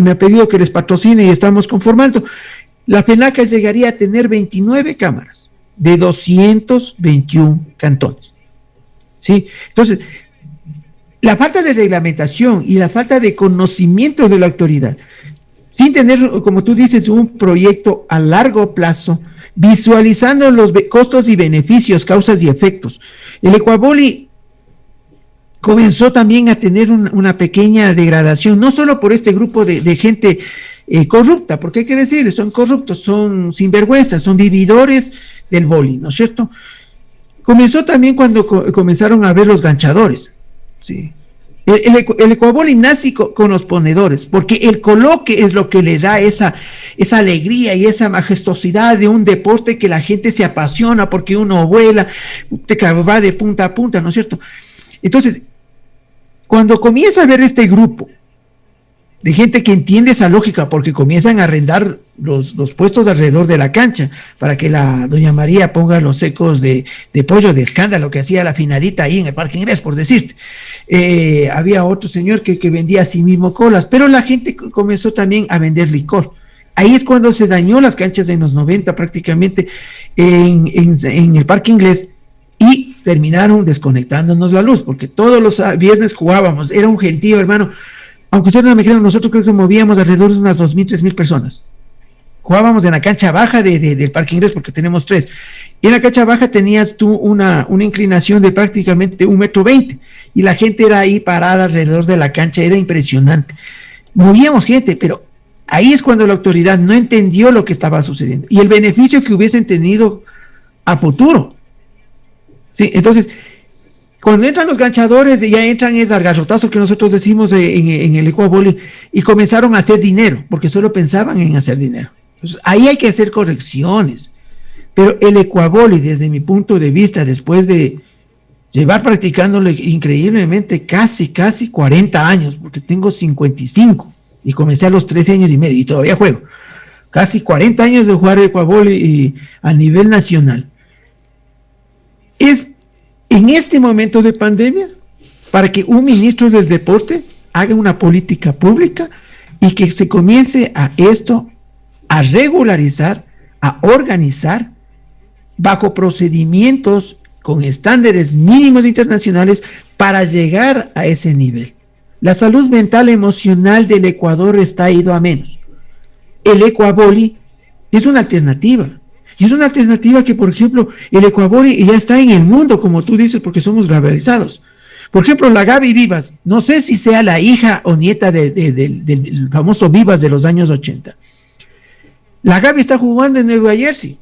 me ha pedido que les patrocine y estamos conformando. La FENACA llegaría a tener 29 cámaras de 221 cantones. ¿Sí? Entonces, la falta de reglamentación y la falta de conocimiento de la autoridad, sin tener, como tú dices, un proyecto a largo plazo, visualizando los costos y beneficios, causas y efectos. El ecuavoli comenzó también a tener una pequeña degradación, no solo por este grupo de gente corrupta, porque hay que decir, son corruptos, son sinvergüenzas, son vividores del vóley, ¿no es cierto? Comenzó también cuando comenzaron a ver los ganchadores, ¿sí? El ecuavoli nace con los ponedores, porque el coloque es lo que le da esa alegría y esa majestuosidad de un deporte que la gente se apasiona porque uno vuela, va de punta a punta, ¿no es cierto? Entonces, cuando comienza a ver este grupo de gente que entiende esa lógica, porque comienzan a arrendar los puestos alrededor de la cancha para que la doña María ponga los secos de pollo de escándalo que hacía la afinadita ahí en el Parque Inglés, por decirte. Había otro señor que vendía a sí mismo colas, pero la gente comenzó también a vender licor. Ahí es cuando se dañó las canchas en los 90 prácticamente en el Parque Inglés y terminaron desconectándonos la luz, porque todos los viernes jugábamos, era un gentío, hermano. Aunque ustedes no me crean, nosotros creo que movíamos alrededor de unas 2,000, 3,000 personas. Jugábamos en la cancha baja del Parque Inglés, porque tenemos 3. Y en la cancha baja tenías tú una inclinación de prácticamente 1,20 m, y la gente era ahí parada alrededor de la cancha, era impresionante. Movíamos gente, pero ahí es cuando la autoridad no entendió lo que estaba sucediendo y el beneficio que hubiesen tenido a futuro. Sí, entonces, cuando entran los ganchadores, ya entran es al garrotazo que nosotros decimos en el ecuavoli, y comenzaron a hacer dinero, porque solo pensaban en hacer dinero. Entonces, ahí hay que hacer correcciones. Pero el ecuavoli, desde mi punto de vista, después de llevar practicándolo increíblemente casi 40 años, porque tengo 55 y comencé a los 13 años y medio y todavía juego. Casi 40 años de jugar ecuavoli a nivel nacional. Es en este momento de pandemia para que un ministro del deporte haga una política pública y que se comience a regularizar, a organizar bajo procedimientos con estándares mínimos internacionales para llegar a ese nivel. La salud mental emocional del Ecuador está ido a menos. El ecuavoli es una alternativa. Y es una alternativa que, por ejemplo, el ecuavoli ya está en el mundo, como tú dices, porque somos globalizados. Por ejemplo, la Gaby Vivas, no sé si sea la hija o nieta del famoso Vivas de los años 80. La Gaby está jugando en Nueva Jersey.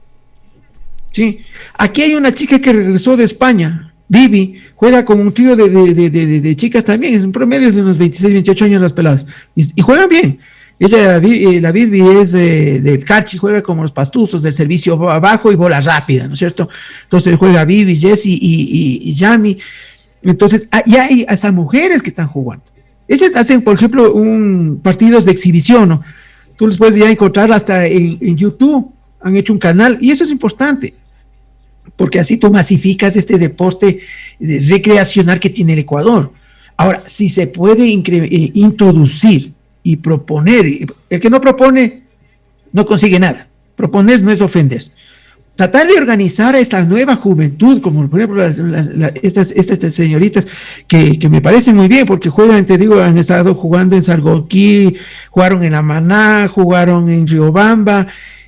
Sí. Aquí hay una chica que regresó de España, Vivi, juega con un trío de chicas también, es un promedio de unos 26, 28 años las peladas, y juegan bien. Ella, la Vivi es del Carchi, juega como los pastuzos del servicio bajo y bola rápida, ¿no es cierto? Entonces juega Vivi, Jessie y Yami. Entonces, ya hay hasta mujeres que están jugando. Ellas hacen, por ejemplo, partidos de exhibición, ¿no? Tú les puedes ya encontrar hasta en YouTube, han hecho un canal, y eso es importante, porque así tú masificas este deporte recreacional que tiene el Ecuador. Ahora, si se puede introducir y proponer, el que no propone no consigue nada. Proponer no es ofender. Tratar de organizar a esta nueva juventud, como por ejemplo estas señoritas que me parecen muy bien, porque juegan, te digo, han estado jugando en Salgoquí, jugaron en La Maná, jugaron en Riobamba,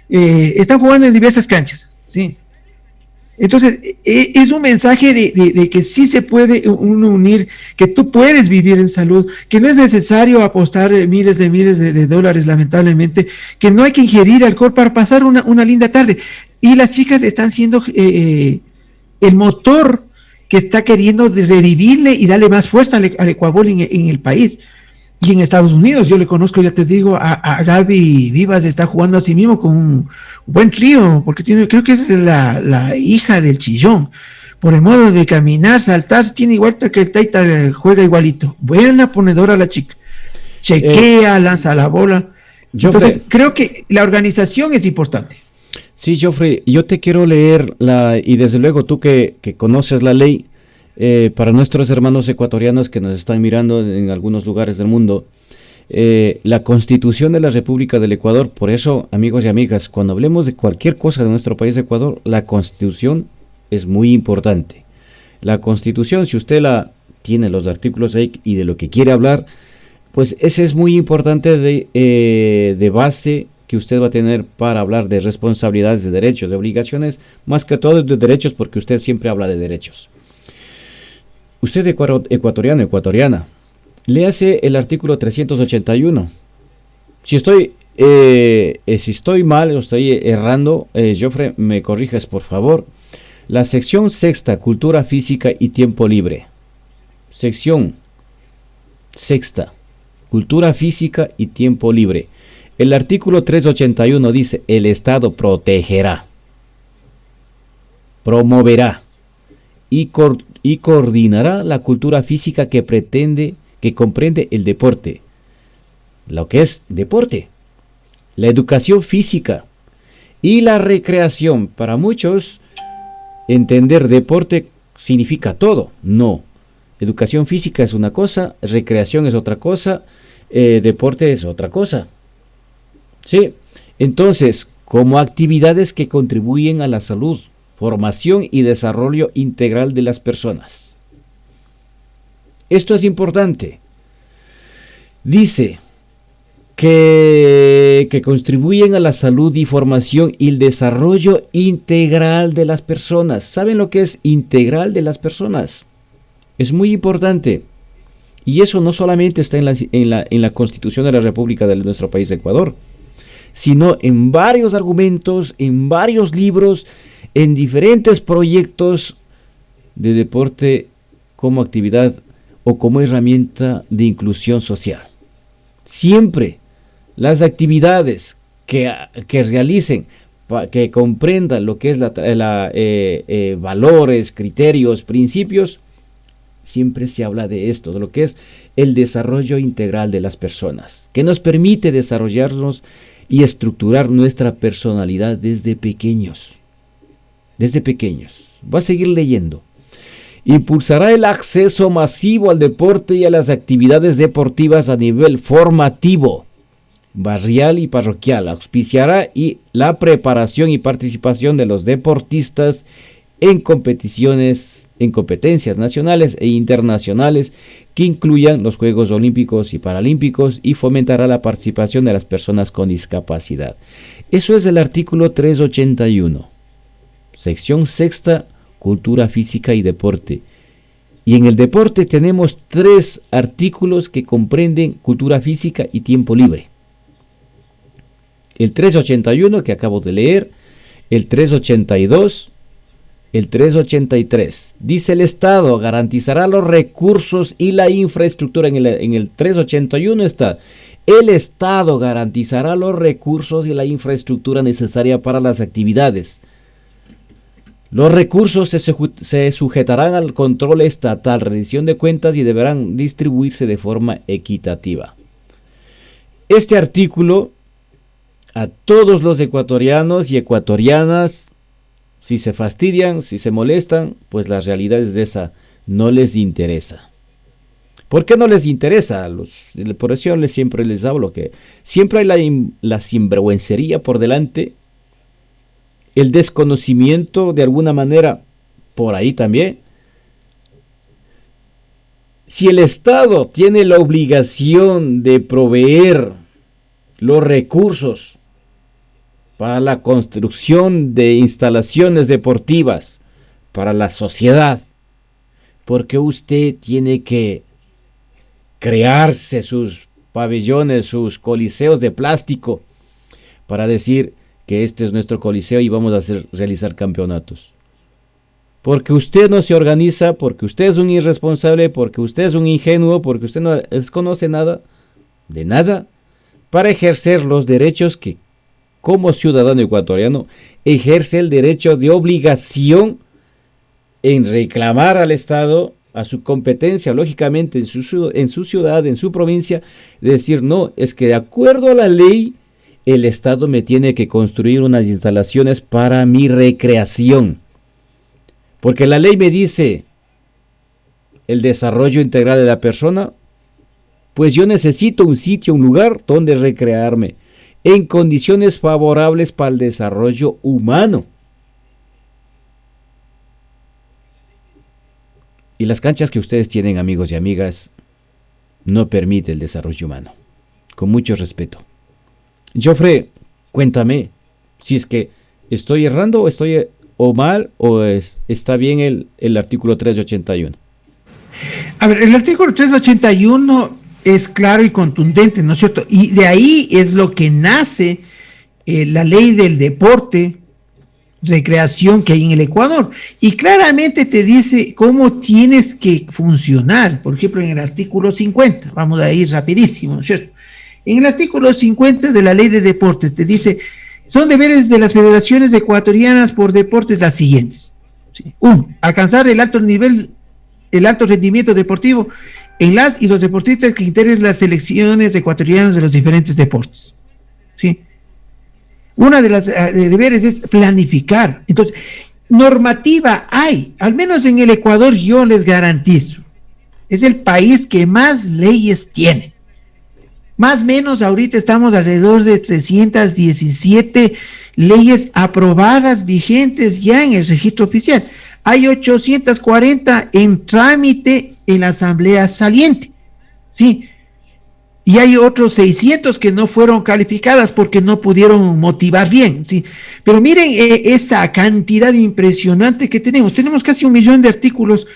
están jugando en diversas canchas, ¿sí? Entonces, es un mensaje de que sí se puede uno unir, que tú puedes vivir en salud, que no es necesario apostar miles de dólares, lamentablemente, que no hay que ingerir alcohol para pasar una linda tarde. Y las chicas están siendo el motor que está queriendo revivirle y darle más fuerza al ecuavoli en el país. Y en Estados Unidos, yo le conozco, ya te digo, a Gaby Vivas, está jugando a sí mismo con un buen trío, porque creo que es la hija del Chillón. Por el modo de caminar, saltar, tiene igual que el Taita, juega igualito. Buena ponedora la chica. Chequea, lanza la bola. Entonces, creo que la organización es importante. Sí, Joffrey, yo te quiero leer, y desde luego tú que conoces la ley, para nuestros hermanos ecuatorianos que nos están mirando en algunos lugares del mundo, la Constitución de la República del Ecuador. Por eso, amigos y amigas, cuando hablemos de cualquier cosa de nuestro país Ecuador, la Constitución es muy importante. La Constitución, si usted la tiene, los artículos ahí y de lo que quiere hablar, pues ese es muy importante de base que usted va a tener para hablar de responsabilidades, de derechos, de obligaciones, más que todo de derechos, porque usted siempre habla de derechos. Usted ecuatoriano, ecuatoriana, léase el artículo 381. Si estoy mal o estoy errando, Joffrey, me corrijas por favor. La sección sexta, cultura física y tiempo libre. Sección sexta, cultura física y tiempo libre. El artículo 381 dice: el Estado protegerá, promoverá y coordinará la cultura física que comprende el deporte, lo que es deporte, la educación física y la recreación. Para muchos, entender deporte significa todo. No, educación física es una cosa, recreación es otra cosa, deporte es otra cosa. Sí, entonces, como actividades que contribuyen a la salud, formación y desarrollo integral de las personas. Esto es importante. Dice que contribuyen a la salud y formación y el desarrollo integral de las personas. ¿Saben lo que es integral de las personas? Es muy importante. Y eso no solamente está en la Constitución de la República de nuestro país Ecuador, sino en varios argumentos, en varios libros, en diferentes proyectos de deporte como actividad o como herramienta de inclusión social. Siempre las actividades que realicen, que comprendan lo que es valores, criterios, principios, siempre se habla de esto, de lo que es el desarrollo integral de las personas, que nos permite desarrollarnos y estructurar nuestra personalidad desde pequeños. Desde pequeños. Voy a seguir leyendo. Impulsará el acceso masivo al deporte y a las actividades deportivas a nivel formativo, barrial y parroquial. Auspiciará la preparación y participación de los deportistas en competencias nacionales e internacionales que incluyan los Juegos Olímpicos y Paralímpicos, y fomentará la participación de las personas con discapacidad. Eso es el artículo 381, sección sexta, cultura física y deporte. Y en el deporte tenemos 3 artículos que comprenden cultura física y tiempo libre. El 381 que acabo de leer, el 382, el 383. Dice: el Estado garantizará los recursos y la infraestructura. En el 381 está: el Estado garantizará los recursos y la infraestructura necesaria para las actividades. Los recursos se sujetarán al control estatal, rendición de cuentas, y deberán distribuirse de forma equitativa. Este artículo, a todos los ecuatorianos y ecuatorianas, si se fastidian, si se molestan, pues la realidad es esa, no les interesa. ¿Por qué no les interesa? Por eso siempre les hablo que siempre hay la sinvergüencería por delante, el desconocimiento de alguna manera por ahí también. Si el Estado tiene la obligación de proveer los recursos para la construcción de instalaciones deportivas para la sociedad, ¿por qué usted tiene que crearse sus pabellones, sus coliseos de plástico para decir que este es nuestro coliseo y vamos a realizar campeonatos? Porque usted no se organiza, porque usted es un irresponsable, porque usted es un ingenuo, porque usted no desconoce nada, de nada, para ejercer los derechos que como ciudadano ecuatoriano ejerce el derecho de obligación en reclamar al Estado, a su competencia, lógicamente en su ciudad, en su provincia, decir: no, es que de acuerdo a la ley, el Estado me tiene que construir unas instalaciones para mi recreación. Porque la ley me dice el desarrollo integral de la persona, pues yo necesito un sitio, un lugar donde recrearme, en condiciones favorables para el desarrollo humano. Y las canchas que ustedes tienen, amigos y amigas, no permiten el desarrollo humano. Con mucho respeto. Joffre, cuéntame si es que estoy errando o mal, o está bien el artículo 381. A ver, el artículo 381 es claro y contundente, ¿no es cierto? Y de ahí es lo que nace la ley del deporte, recreación que hay en el Ecuador. Y claramente te dice cómo tienes que funcionar. Por ejemplo, en el artículo 50, vamos a ir rapidísimo, ¿no es cierto? En el artículo 50 de la ley de deportes te dice: son deberes de las federaciones ecuatorianas por deportes las siguientes. ¿Sí? 1. Alcanzar el alto rendimiento deportivo en las y los deportistas que integren las selecciones ecuatorianas de los diferentes deportes. ¿Sí? Una de las deberes es planificar. Entonces, normativa hay, al menos en el Ecuador yo les garantizo, es el país que más leyes tiene. Más o menos ahorita estamos alrededor de 317 leyes aprobadas, vigentes ya en el registro oficial. Hay 840 en trámite en la asamblea saliente, ¿sí? Y hay otros 600 que no fueron calificadas porque no pudieron motivar bien, ¿sí? Pero miren esa cantidad impresionante que tenemos. Tenemos casi 1 millón de artículos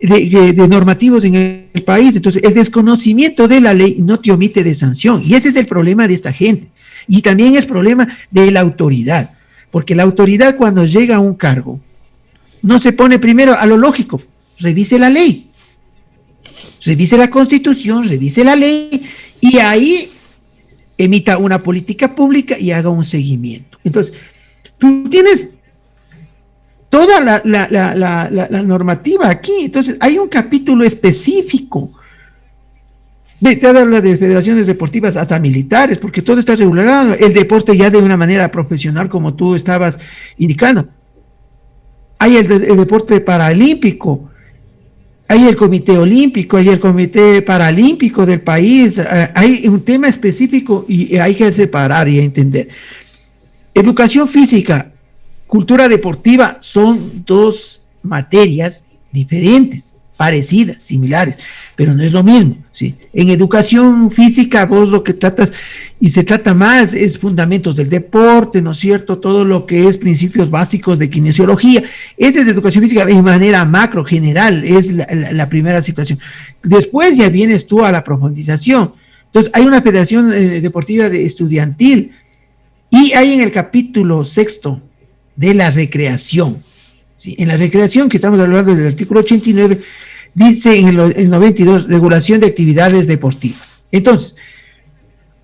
de normativos en el país. Entonces, el desconocimiento de la ley no te omite de sanción. Y ese es el problema de esta gente. Y también es problema de la autoridad, porque la autoridad cuando llega a un cargo, no se pone primero a lo lógico, revise la ley, revise la Constitución, revise la ley, y ahí emita una política pública y haga un seguimiento. Entonces, tú tienes toda la normativa aquí, entonces hay un capítulo específico. Te habla de federaciones deportivas hasta militares, porque todo está regulado, el deporte ya de una manera profesional, como tú estabas indicando. Hay el deporte paralímpico, hay el comité olímpico, hay el comité paralímpico del país, hay un tema específico y hay que separar y entender. Educación física, cultura deportiva son dos materias diferentes, parecidas, similares, pero no es lo mismo, ¿sí? En educación física vos lo que tratas, y se trata más, es fundamentos del deporte, ¿no es cierto? Todo lo que es principios básicos de kinesiología, esa es de educación física de manera macro, general, es la primera situación. Después ya vienes tú a la profundización. Entonces hay una federación deportiva estudiantil, y hay en el capítulo 6 de la recreación, ¿sí? En la recreación, que estamos hablando del artículo 89, dice en el 92, regulación de actividades deportivas. Entonces,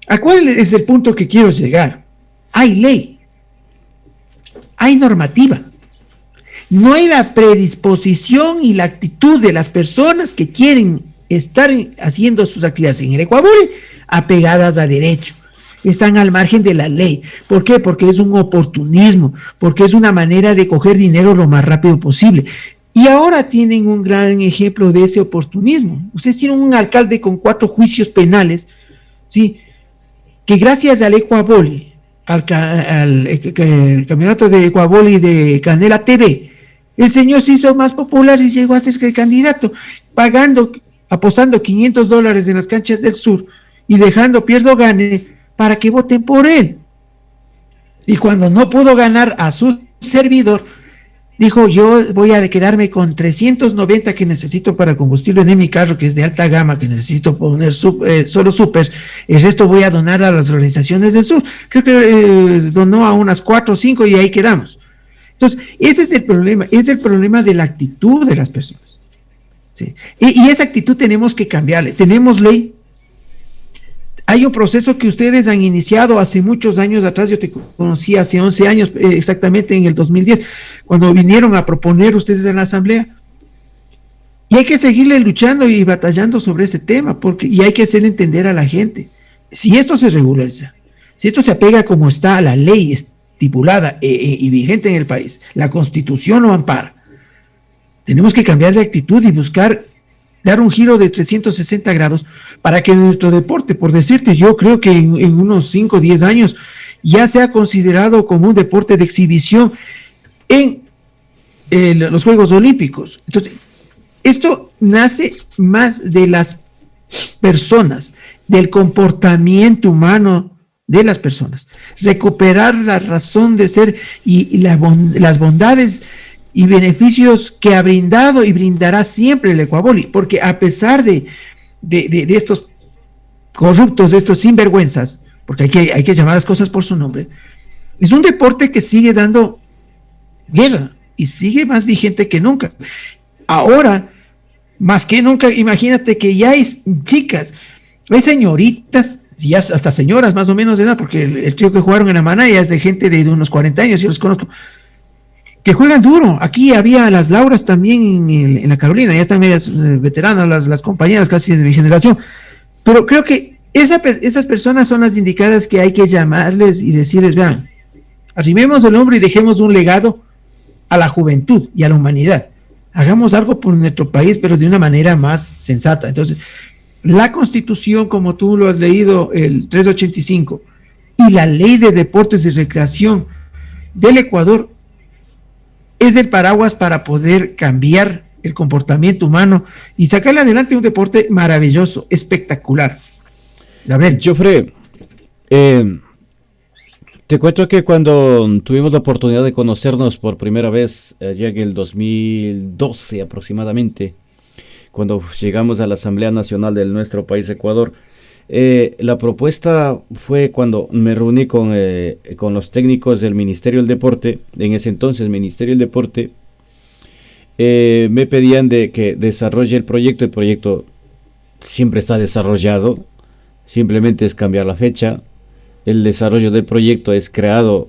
¿a cuál es el punto que quiero llegar? Hay ley, hay normativa, no hay la predisposición y la actitud de las personas que quieren estar haciendo sus actividades en el Ecuador apegadas a derecho. Están al margen de la ley. ¿Por qué? Porque es un oportunismo, porque es una manera de coger dinero lo más rápido posible. Y ahora tienen un gran ejemplo de ese oportunismo. Ustedes tienen un alcalde con 4 juicios penales, ¿sí? Que gracias al Ecuavoli, al campeonato de Ecuavoli de Canela TV, el señor se hizo más popular y llegó a ser candidato, apostando $500 en las canchas del sur y dejando pierdo gane para que voten por él. Y cuando no pudo ganar a su servidor, dijo: yo voy a quedarme con 390 que necesito para combustible en mi carro, que es de alta gama, que necesito poner solo súper, el resto voy a donar a las organizaciones del sur. Creo que donó a unas 4 o 5 y ahí quedamos. Entonces, ese es el problema, es el problema de la actitud de las personas, ¿sí? Y esa actitud tenemos que cambiarle. Tenemos ley. Hay un proceso que ustedes han iniciado hace muchos años atrás. Yo te conocí hace 11 años, exactamente en el 2010, cuando vinieron a proponer ustedes en la asamblea. Y hay que seguirle luchando y batallando sobre ese tema, y hay que hacer entender a la gente. Si esto se regulariza, si esto se apega como está a la ley estipulada y vigente en el país, la Constitución lo ampara, tenemos que cambiar de actitud y buscar dar un giro de 360 grados para que nuestro deporte, por decirte, yo creo que en unos 5 o 10 años ya sea considerado como un deporte de exhibición en los Juegos Olímpicos. Entonces, esto nace más de las personas, del comportamiento humano de las personas, recuperar la razón de ser y las bondades y beneficios que ha brindado y brindará siempre el Ecuavoli, porque a pesar de estos corruptos, de estos sinvergüenzas, porque hay que llamar las cosas por su nombre, es un deporte que sigue dando guerra y sigue más vigente que nunca. Ahora, más que nunca, imagínate que ya hay chicas, hay señoritas, y hasta señoras más o menos de edad, porque el trío que jugaron en Amaná ya es de gente de unos 40 años, yo los conozco, que juegan duro. Aquí había las Lauras también en la Carolina, ya están medias veteranas las compañeras casi de mi generación, pero creo que esas personas son las indicadas que hay que llamarles y decirles: vean, arrimemos el hombro y dejemos un legado a la juventud y a la humanidad, hagamos algo por nuestro país, pero de una manera más sensata. Entonces, la Constitución, como tú lo has leído, el 385, y la Ley de Deportes y Recreación del Ecuador es el paraguas para poder cambiar el comportamiento humano y sacarle adelante un deporte maravilloso, espectacular. Gabriel. Jofre, te cuento que cuando tuvimos la oportunidad de conocernos por primera vez, allá en el 2012 aproximadamente, cuando llegamos a la Asamblea Nacional de nuestro país, Ecuador, La propuesta fue cuando me reuní con los técnicos del Ministerio del Deporte, en ese entonces Ministerio del Deporte, me pedían de que desarrolle el proyecto siempre está desarrollado, simplemente es cambiar la fecha. El desarrollo del proyecto es creado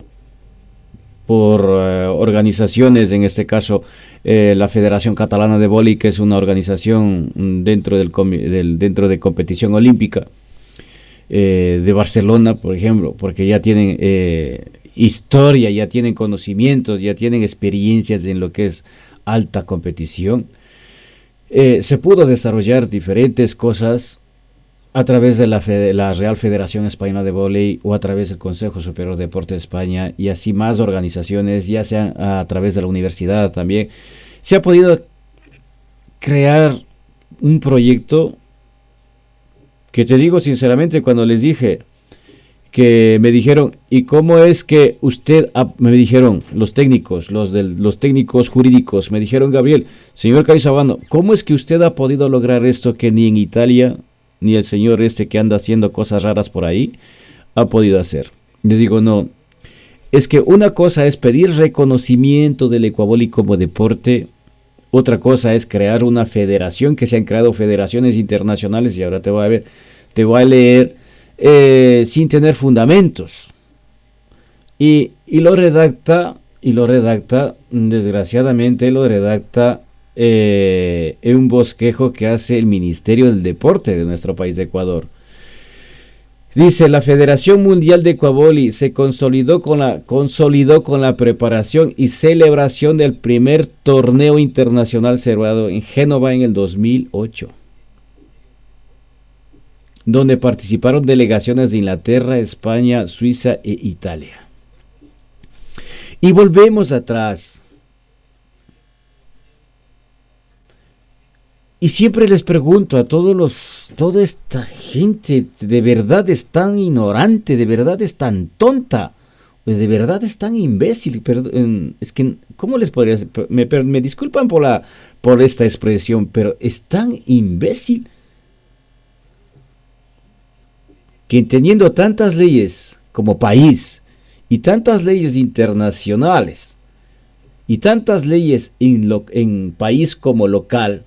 por organizaciones, en este caso la Federación Catalana de Vóley, que es una organización dentro de competición olímpica de Barcelona, por ejemplo, porque ya tienen historia, ya tienen conocimientos, ya tienen experiencias en lo que es alta competición. Se pudo desarrollar diferentes cosas a través de la Real Federación Española de Vóley o a través del Consejo Superior de Deporte de España, y así más organizaciones, ya sea a través de la universidad también. Se ha podido crear un proyecto que, te digo sinceramente, cuando les dije, que me dijeron, ¿y cómo es que usted, me dijeron los técnicos, los técnicos jurídicos, me dijeron, Gabriel, señor Caizabano, ¿cómo es que usted ha podido lograr esto que ni en Italia, ni el señor que anda haciendo cosas raras por ahí, ha podido hacer? Les digo, no, es que una cosa es pedir reconocimiento del ecuavóley como deporte, otra cosa es crear una federación, que se han creado federaciones internacionales, y ahora te voy a leer sin tener fundamentos, y lo redacta, desgraciadamente lo redacta en un bosquejo que hace el Ministerio del Deporte de nuestro país de Ecuador. Dice: la Federación Mundial de Ecuavóley se consolidó con la preparación y celebración del primer torneo internacional celebrado en Génova en el 2008, donde participaron delegaciones de Inglaterra, España, Suiza e Italia. Y volvemos atrás. Y siempre les pregunto a toda esta gente, ¿de verdad es tan ignorante? ¿De verdad es tan tonta? ¿De verdad es tan imbécil? Es que, ¿cómo les podría decir? Me disculpan por esta expresión, pero es tan imbécil que, teniendo tantas leyes como país y tantas leyes internacionales y tantas leyes en país como local,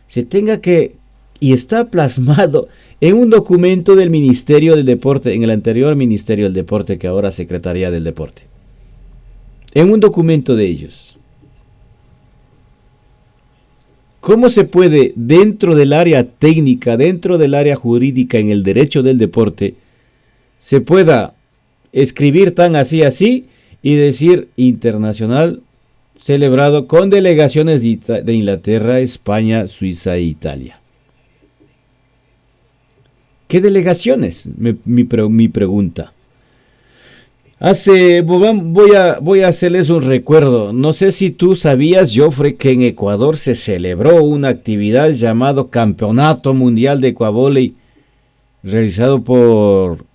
se tenga que, y está plasmado en un documento del Ministerio del Deporte, en el anterior Ministerio del Deporte, que ahora Secretaría del Deporte, en un documento de ellos. ¿Cómo se puede, dentro del área técnica, dentro del área jurídica, en el derecho del deporte, se pueda escribir tan así y decir internacional, celebrado con delegaciones de Inglaterra, España, Suiza e Italia? ¿Qué delegaciones? Mi pregunta. Voy a hacerles un recuerdo. No sé si tú sabías, Joffre, que en Ecuador se celebró una actividad llamado Campeonato Mundial de Ecuavóley, realizado por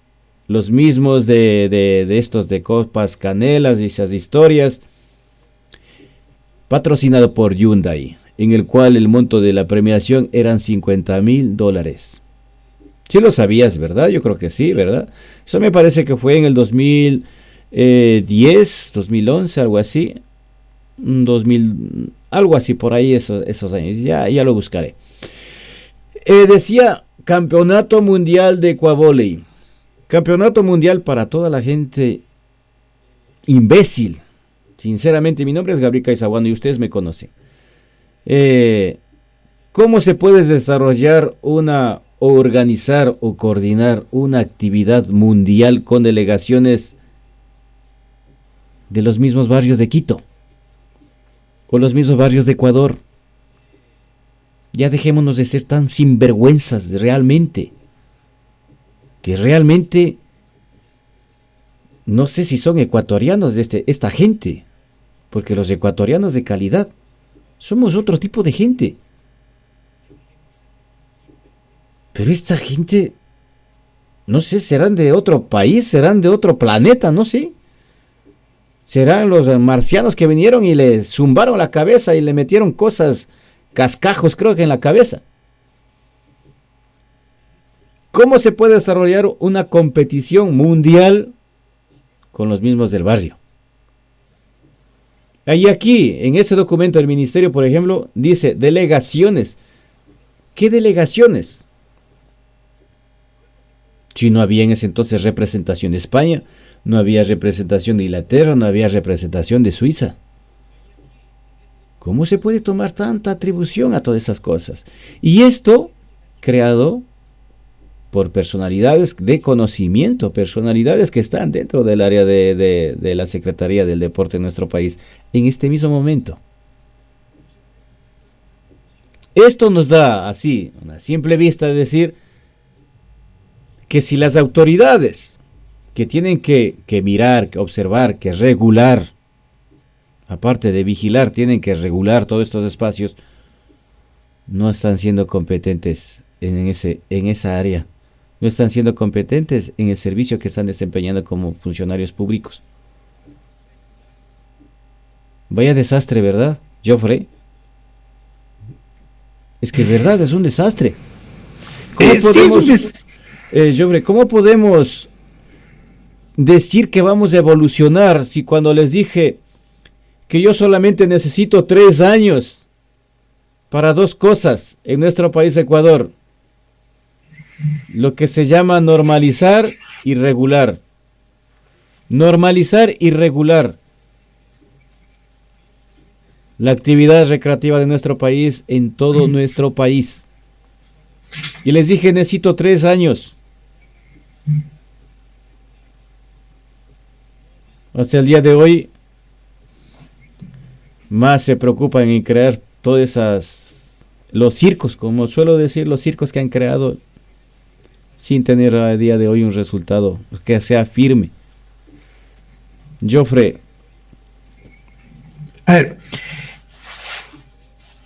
los mismos de estos de Copas Canelas y esas historias, patrocinado por Hyundai, en el cual el monto de la premiación eran $50,000. Sí lo sabías, ¿verdad? Yo creo que sí, ¿verdad? Eso me parece que fue en el 2010, 2011, algo así. 2000, algo así, por ahí esos años. Ya lo buscaré. Decía Campeonato Mundial de Ecuavóley. Campeonato Mundial para toda la gente imbécil. Sinceramente, mi nombre es Gabriel Caizabano y ustedes me conocen. ¿Cómo se puede desarrollar organizar o coordinar una actividad mundial con delegaciones de los mismos barrios de Quito o los mismos barrios de Ecuador? Ya dejémonos de ser tan sinvergüenzas realmente, que realmente no sé si son ecuatorianos de esta gente, porque los ecuatorianos de calidad somos otro tipo de gente. Pero esta gente, no sé, serán de otro país, serán de otro planeta, no sé. Serán los marcianos que vinieron y le zumbaron la cabeza y le metieron cosas, cascajos creo que en la cabeza. ¿Cómo se puede desarrollar una competición mundial con los mismos del barrio? Y aquí, en ese documento del ministerio, por ejemplo, dice delegaciones. ¿Qué delegaciones? Si no había en ese entonces representación de España, no había representación de Inglaterra, no había representación de Suiza. ¿Cómo se puede tomar tanta atribución a todas esas cosas? Y esto creado por personalidades de conocimiento, personalidades que están dentro del área de la Secretaría del Deporte en nuestro país en este mismo momento. Esto nos da así una simple vista de decir que si las autoridades que tienen que mirar, que observar, que regular, aparte de vigilar, tienen que regular todos estos espacios, no están siendo competentes en esa área. No están siendo competentes en el servicio que están desempeñando como funcionarios públicos. Vaya desastre, ¿verdad, Joffrey? Es que verdad, es un desastre. ¿Cómo podemos decir que vamos a evolucionar si cuando les dije que yo solamente necesito 3 años para 2 cosas en nuestro país Ecuador? Lo que se llama normalizar y regular. Normalizar y regular la actividad recreativa de nuestro país en todo nuestro país. Y les dije, necesito 3 años. Hasta el día de hoy, más se preocupan en crear todas los circos, como suelo decir, los circos que han creado, sin tener a día de hoy un resultado que sea firme. Joffrey. A ver,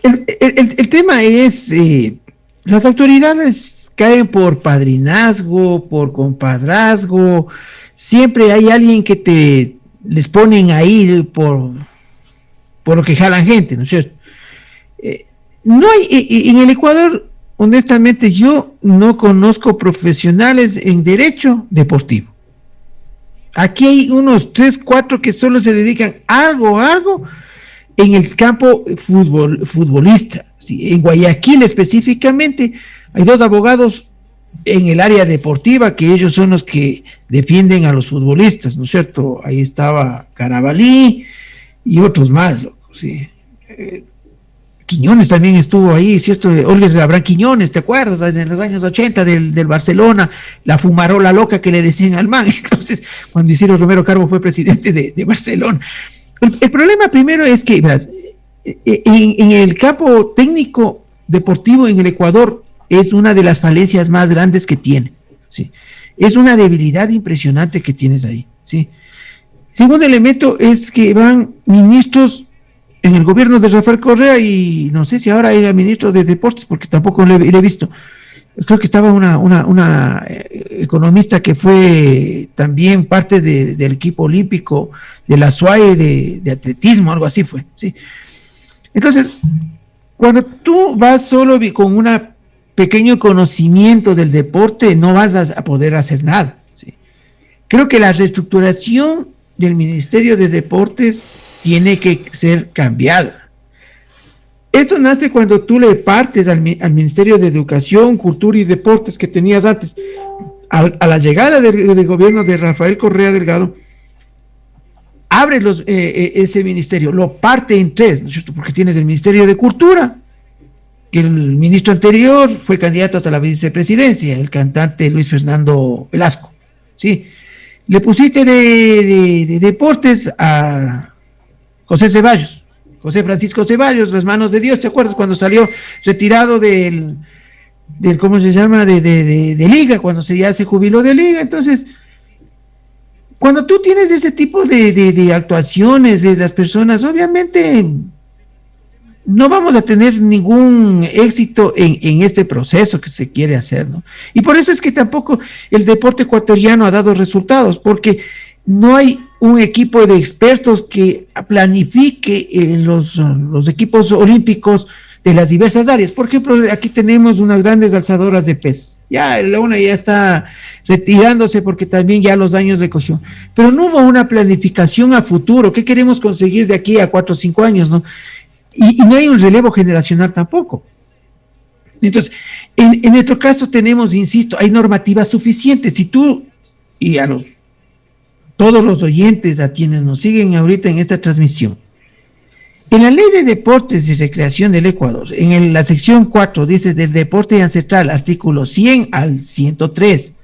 el tema es, las autoridades caen por padrinazgo, por compadrazgo, siempre hay alguien que les ponen ahí por lo que jalan gente, ¿no es cierto? No hay, en el Ecuador, honestamente, yo no conozco profesionales en derecho deportivo. Aquí hay unos 3, 4 que solo se dedican algo en el campo futbolista. ¿Sí? En Guayaquil específicamente hay 2 abogados en el área deportiva que ellos son los que defienden a los futbolistas, ¿no es cierto? Ahí estaba Carabalí y otros más, loco, ¿sí? Quiñones también estuvo ahí, ¿cierto? Olga Abraham Quiñones, ¿te acuerdas? En los años 80 del Barcelona, la fumarola loca que le decían al man. Entonces, cuando Isidro Romero Carbo fue presidente de Barcelona. El problema primero es que, verás, en el campo técnico deportivo en el Ecuador es una de las falencias más grandes que tiene, ¿sí? Es una debilidad impresionante que tienes ahí, ¿sí? Segundo elemento es que van ministros en el gobierno de Rafael Correa, y no sé si ahora hay ministro de deportes, porque tampoco le he visto. Creo que estaba una economista que fue también parte del equipo olímpico de la SUAE de atletismo, algo así fue, ¿sí? Entonces, cuando tú vas solo con un pequeño conocimiento del deporte, no vas a poder hacer nada, ¿sí? Creo que la reestructuración del Ministerio de Deportes tiene que ser cambiada. Esto nace cuando tú le partes al Ministerio de Educación, Cultura y Deportes que tenías antes. A la llegada del gobierno de Rafael Correa Delgado, abre ese ministerio, lo parte en 3, ¿no es cierto? Porque tienes el Ministerio de Cultura, que el ministro anterior fue candidato hasta la vicepresidencia, el cantante Luis Fernando Velasco, ¿sí? Le pusiste de deportes a José Francisco Ceballos, las manos de Dios, ¿te acuerdas? Cuando salió retirado del ¿cómo se llama? De Liga, cuando ya se jubiló de Liga. Entonces, cuando tú tienes ese tipo de actuaciones de las personas, obviamente no vamos a tener ningún éxito en este proceso que se quiere hacer, ¿no? Y por eso es que tampoco el deporte ecuatoriano ha dado resultados, porque no hay un equipo de expertos que planifique los equipos olímpicos de las diversas áreas. Por ejemplo, aquí tenemos unas grandes alzadoras de pez. Ya la una ya está retirándose porque también ya los años recogió. Pero no hubo una planificación a futuro. ¿Qué queremos conseguir de aquí a 4 o 5 años, no? Y no hay un relevo generacional tampoco. Entonces, en nuestro caso tenemos, insisto, hay normativas suficientes. Si tú, y a todos los oyentes, a quienes nos siguen ahorita en esta transmisión, en la Ley de Deportes y Recreación del Ecuador, en la sección 4, dice del deporte ancestral, artículo 100 al 103,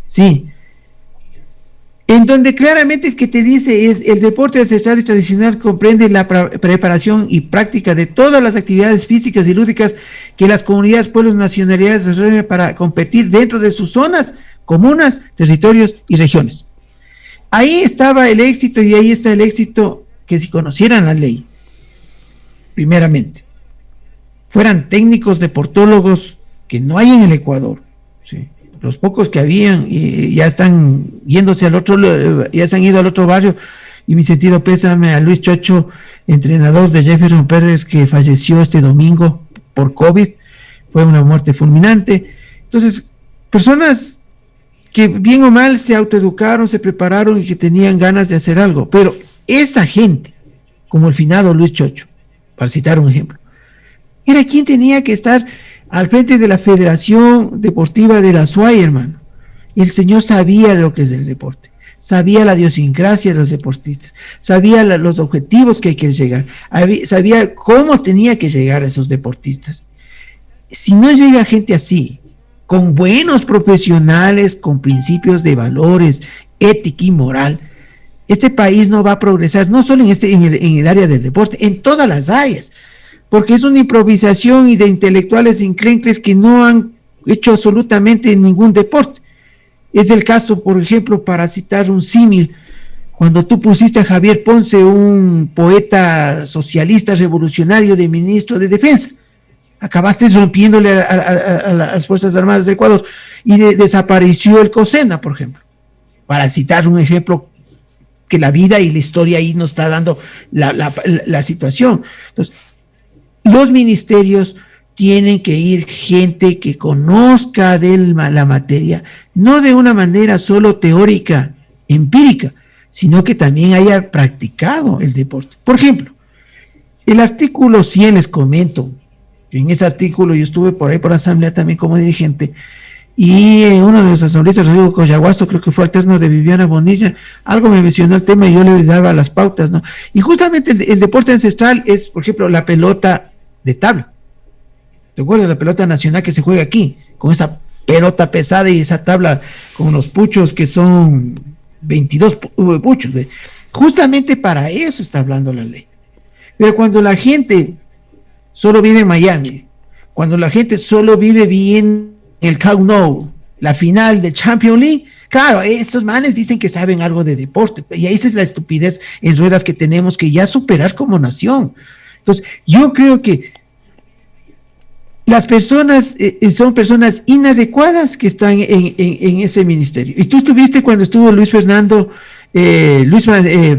sí, en donde claramente el que te dice es el deporte ancestral y tradicional comprende la preparación y práctica de todas las actividades físicas y lúdicas que las comunidades, pueblos, nacionalidades desarrollan para competir dentro de sus zonas, comunas, territorios y regiones. Ahí estaba el éxito y ahí está el éxito que si conocieran la ley, primeramente, fueran técnicos deportólogos que no hay en el Ecuador, ¿sí? Los pocos que habían ya están yéndose al otro, ya se han ido al otro barrio, y mi sentido pésame a Luis Chocho, entrenador de Jefferson Pérez, que falleció este domingo por COVID, fue una muerte fulminante. Entonces, personas que bien o mal se autoeducaron, se prepararon y que tenían ganas de hacer algo, pero esa gente, como el finado Luis Chocho, para citar un ejemplo, era quien tenía que estar al frente de la Federación Deportiva de la SUAY, hermano. El señor sabía de lo que es el deporte, sabía la idiosincrasia de los deportistas, sabía los objetivos que hay que llegar, sabía cómo tenía que llegar a esos deportistas. Si no llega gente así, con buenos profesionales, con principios de valores, ética y moral, este país no va a progresar, no solo en el área del deporte, en todas las áreas, porque es una improvisación y de intelectuales enclencles que no han hecho absolutamente ningún deporte. Es el caso, por ejemplo, para citar un símil, cuando tú pusiste a Javier Ponce, un poeta socialista revolucionario de ministro de Defensa, acabaste rompiéndole a las Fuerzas Armadas de Ecuador y desapareció el COSENA, por ejemplo, para citar un ejemplo que la vida y la historia ahí nos está dando la situación. Entonces, los ministerios tienen que ir gente que conozca de la materia, no de una manera solo teórica, empírica, sino que también haya practicado el deporte. Por ejemplo, el artículo 100, les comento, en ese artículo yo estuve por ahí por la asamblea también como dirigente, y uno de los asambleístas, Rodrigo Coyaguasto, creo que fue alterno de Viviana Bonilla, algo me mencionó el tema y yo le daba las pautas, ¿no? Y justamente el deporte ancestral es, por ejemplo, la pelota de tabla. ¿Te acuerdas de la pelota nacional que se juega aquí? Con esa pelota pesada y esa tabla con los puchos que son 22 puchos. ¿Ve? Justamente para eso está hablando la ley. Pero cuando la gente solo vive en Miami, cuando la gente solo vive bien el Camp Nou, la final de Champions League, claro, estos manes dicen que saben algo de deporte, y esa es la estupidez en ruedas que tenemos que ya superar como nación. Entonces, yo creo que las personas son personas inadecuadas que están en ese ministerio. Y tú estuviste cuando estuvo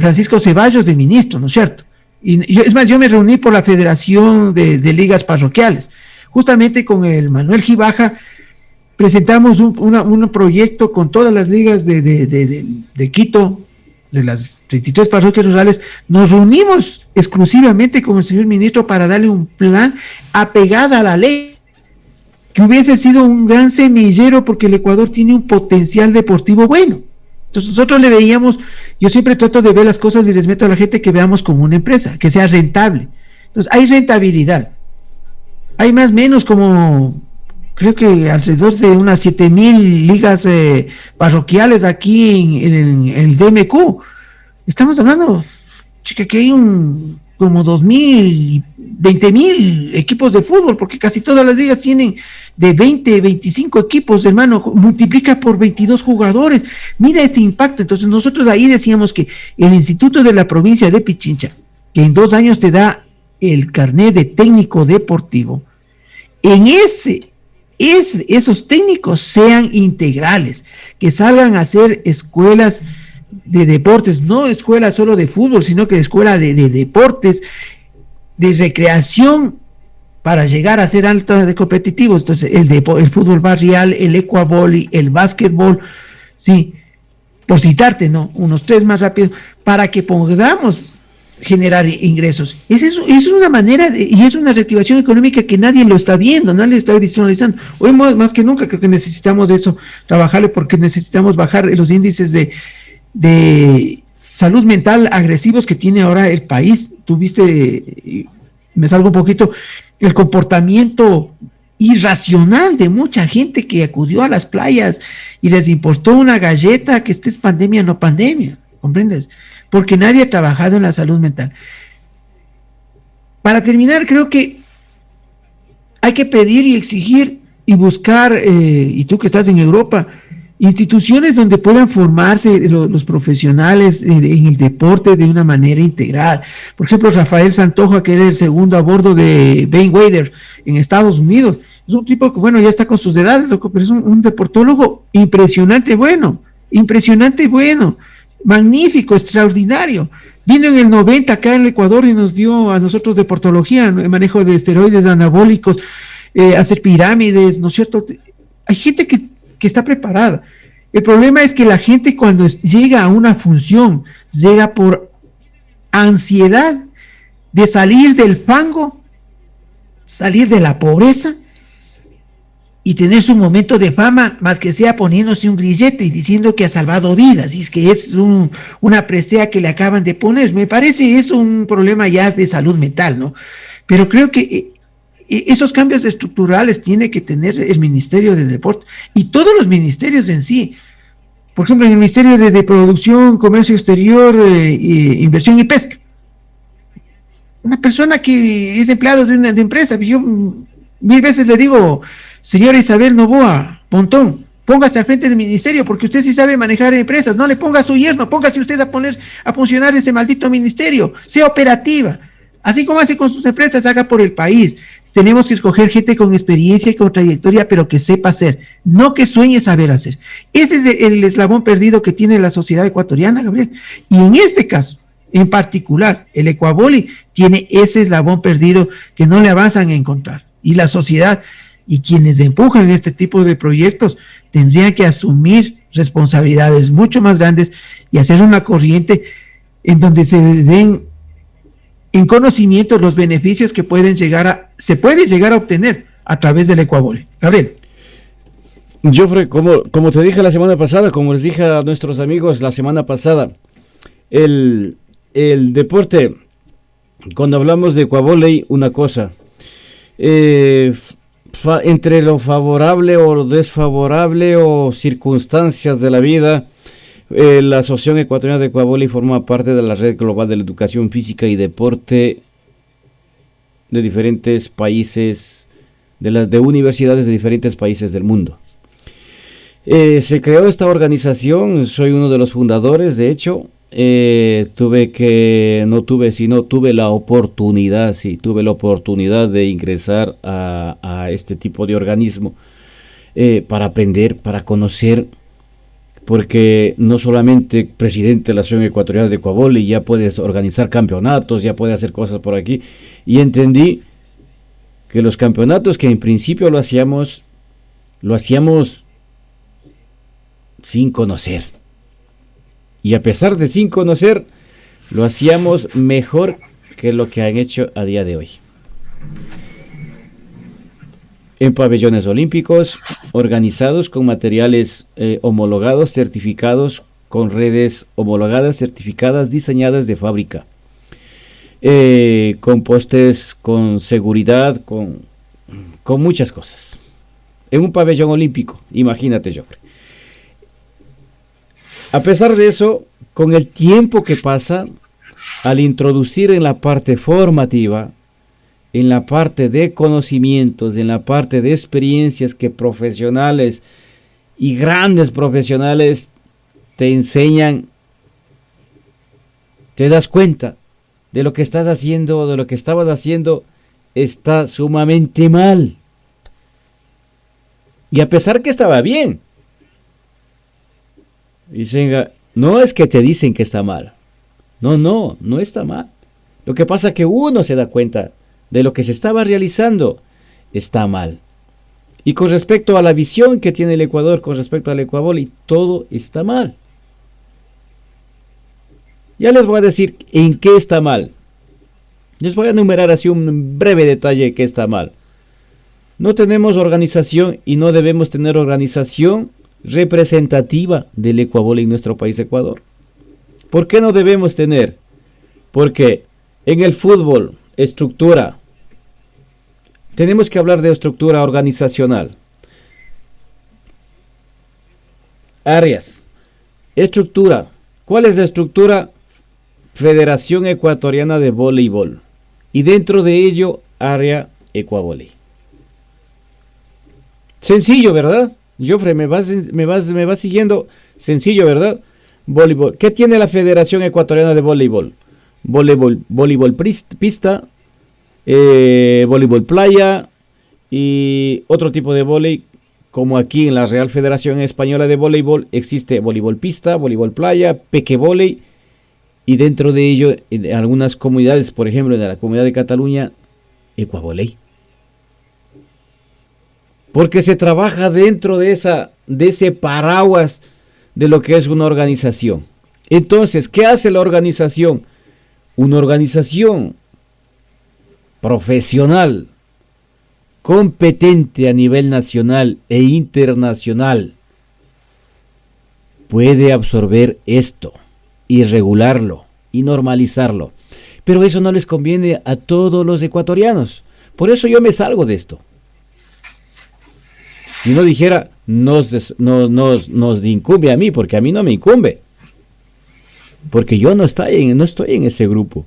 Francisco Ceballos de ministro, ¿no es cierto? Y yo me reuní por la Federación de Ligas Parroquiales, justamente con el Manuel Gibaja. Presentamos un proyecto con todas las ligas de Quito, de las 33 parroquias rurales. Nos reunimos exclusivamente con el señor ministro para darle un plan apegado a la ley, que hubiese sido un gran semillero, porque el Ecuador tiene un potencial deportivo bueno. Entonces nosotros le veíamos, yo siempre trato de ver las cosas y les meto a la gente que veamos como una empresa, que sea rentable. Entonces hay rentabilidad, hay más o menos como, creo que alrededor de unas 7,000 ligas parroquiales aquí en el DMQ. Estamos hablando, chica, que hay como 2,000, 20,000 equipos de fútbol, porque casi todas las ligas tienen de 20, 25 equipos, hermano, multiplica por 22 jugadores. Mira este impacto. Entonces nosotros ahí decíamos que el Instituto de la Provincia de Pichincha, que en 2 años te da el carnet de técnico deportivo, en esos técnicos sean integrales, que salgan a hacer escuelas de deportes, no escuelas solo de fútbol, sino que escuela de deportes, de recreación para llegar a ser alto de competitivos. Entonces, el fútbol barrial, el ecuavoli, el básquetbol, sí, por citarte, ¿no? Unos 3 más rápidos, para que podamos generar ingresos. Es una manera y es una reactivación económica que nadie lo está viendo, nadie lo está visualizando. Hoy más que nunca creo que necesitamos eso, trabajarlo, porque necesitamos bajar los índices de salud mental agresivos que tiene ahora el país. Tuviste, me salgo un poquito, el comportamiento irracional de mucha gente que acudió a las playas y les importó una galleta que esté pandemia o no pandemia, ¿comprendes? Porque nadie ha trabajado en la salud mental. Para terminar, creo que hay que pedir y exigir y buscar, y tú que estás en Europa, instituciones donde puedan formarse los profesionales en el deporte de una manera integral. Por ejemplo, Rafael Santoja, que era el segundo a bordo de Ben Wader en Estados Unidos, es un tipo que, bueno, ya está con sus edades, loco, pero es un deportólogo impresionante bueno, magnífico, extraordinario. Vino en el 90 acá en el Ecuador y nos dio a nosotros deportología, el manejo de esteroides anabólicos, hacer pirámides, ¿no es cierto? Hay gente que está preparada. El problema es que la gente, cuando llega a una función, llega por ansiedad de salir del fango, salir de la pobreza y tener su momento de fama, más que sea poniéndose un grillete y diciendo que ha salvado vidas, y es que es una presea que le acaban de poner. Me parece es un problema ya de salud mental, ¿no? Pero creo que esos cambios estructurales tiene que tener el Ministerio de Deporte y todos los ministerios en sí. Por ejemplo, en el Ministerio de Producción, Comercio Exterior, Inversión y Pesca. Una persona que es empleado de una empresa, yo 1000 veces le digo, señora Isabel Novoa Pontón, póngase al frente del ministerio, porque usted sí sabe manejar empresas. No le ponga a su yerno, póngase usted a funcionar ese maldito ministerio, sea operativa. Así como hace con sus empresas, haga por el país. Tenemos que escoger gente con experiencia y con trayectoria, pero que sepa hacer, no que sueñe saber hacer. Ese es el eslabón perdido que tiene la sociedad ecuatoriana, Gabriel. Y en este caso, en particular, el ecuavoli tiene ese eslabón perdido que no le avanzan a encontrar. Y la sociedad y quienes empujan este tipo de proyectos tendrían que asumir responsabilidades mucho más grandes y hacer una corriente en donde se den en conocimiento los beneficios que se puede llegar a obtener a través del ecuavoli. Gabriel. Jofre, como te dije la semana pasada, como les dije a nuestros amigos la semana pasada, el deporte, cuando hablamos de ecuavoli, una cosa, entre lo favorable o lo desfavorable o circunstancias de la vida, la Asociación Ecuatoriana de Ecuavoli forma parte de la Red Global de la Educación Física y Deporte de diferentes países, de universidades de diferentes países del mundo. Se creó esta organización, soy uno de los fundadores, de hecho, tuve la oportunidad de ingresar a este tipo de organismo para aprender, para conocer, porque no solamente presidente de la Asociación Ecuatoriana de Ecuavoli, ya puedes organizar campeonatos, ya puedes hacer cosas por aquí, y entendí que los campeonatos que en principio lo hacíamos sin conocer, y a pesar de sin conocer, lo hacíamos mejor que lo que han hecho a día de hoy. En pabellones olímpicos, organizados con materiales homologados, certificados, con redes homologadas, certificadas, diseñadas de fábrica, con postes, con seguridad, con muchas cosas. En un pabellón olímpico, imagínate, yo. A pesar de eso, con el tiempo que pasa, al introducir en la parte formativa, en la parte de conocimientos, en la parte de experiencias que profesionales y grandes profesionales te enseñan, te das cuenta de lo que estás haciendo, de lo que estabas haciendo, está sumamente mal. Y a pesar que estaba bien, dicen, no es que te dicen que está mal. No está mal. Lo que pasa es que uno se da cuenta de lo que se estaba realizando está mal. Y con respecto a la visión que tiene el Ecuador con respecto al Ecuavoli, todo está mal. Ya les voy a decir en qué está mal. Les voy a enumerar así un breve detalle de qué está mal. No tenemos organización y no debemos tener organización representativa del Ecuavoli en nuestro país Ecuador. ¿Por qué no debemos tener? Porque en el fútbol, estructura, tenemos que hablar de estructura organizacional. Áreas. Estructura. ¿Cuál es la estructura? Federación Ecuatoriana de Voleibol. Y dentro de ello, área Ecuavoli. Sencillo, ¿verdad? Jofre, me vas siguiendo. Sencillo, ¿verdad? Voleibol. ¿Qué tiene la Federación Ecuatoriana de Voleibol? Voleibol pista, voleibol playa y otro tipo de voleibol, como aquí en la Real Federación Española de Voleibol existe voleibol pista, voleibol playa, pequevoley, y dentro de ello en algunas comunidades, por ejemplo en la comunidad de Cataluña, ecuavoley. Porque se trabaja dentro de ese paraguas de lo que es una organización. Entonces, ¿qué hace la organización? Una organización profesional, competente a nivel nacional e internacional, puede absorber esto y regularlo y normalizarlo. Pero eso no les conviene a todos los ecuatorianos. Por eso yo me salgo de esto. Si no dijera, nos incumbe a mí, porque a mí no me incumbe. Porque yo no estoy en ese grupo.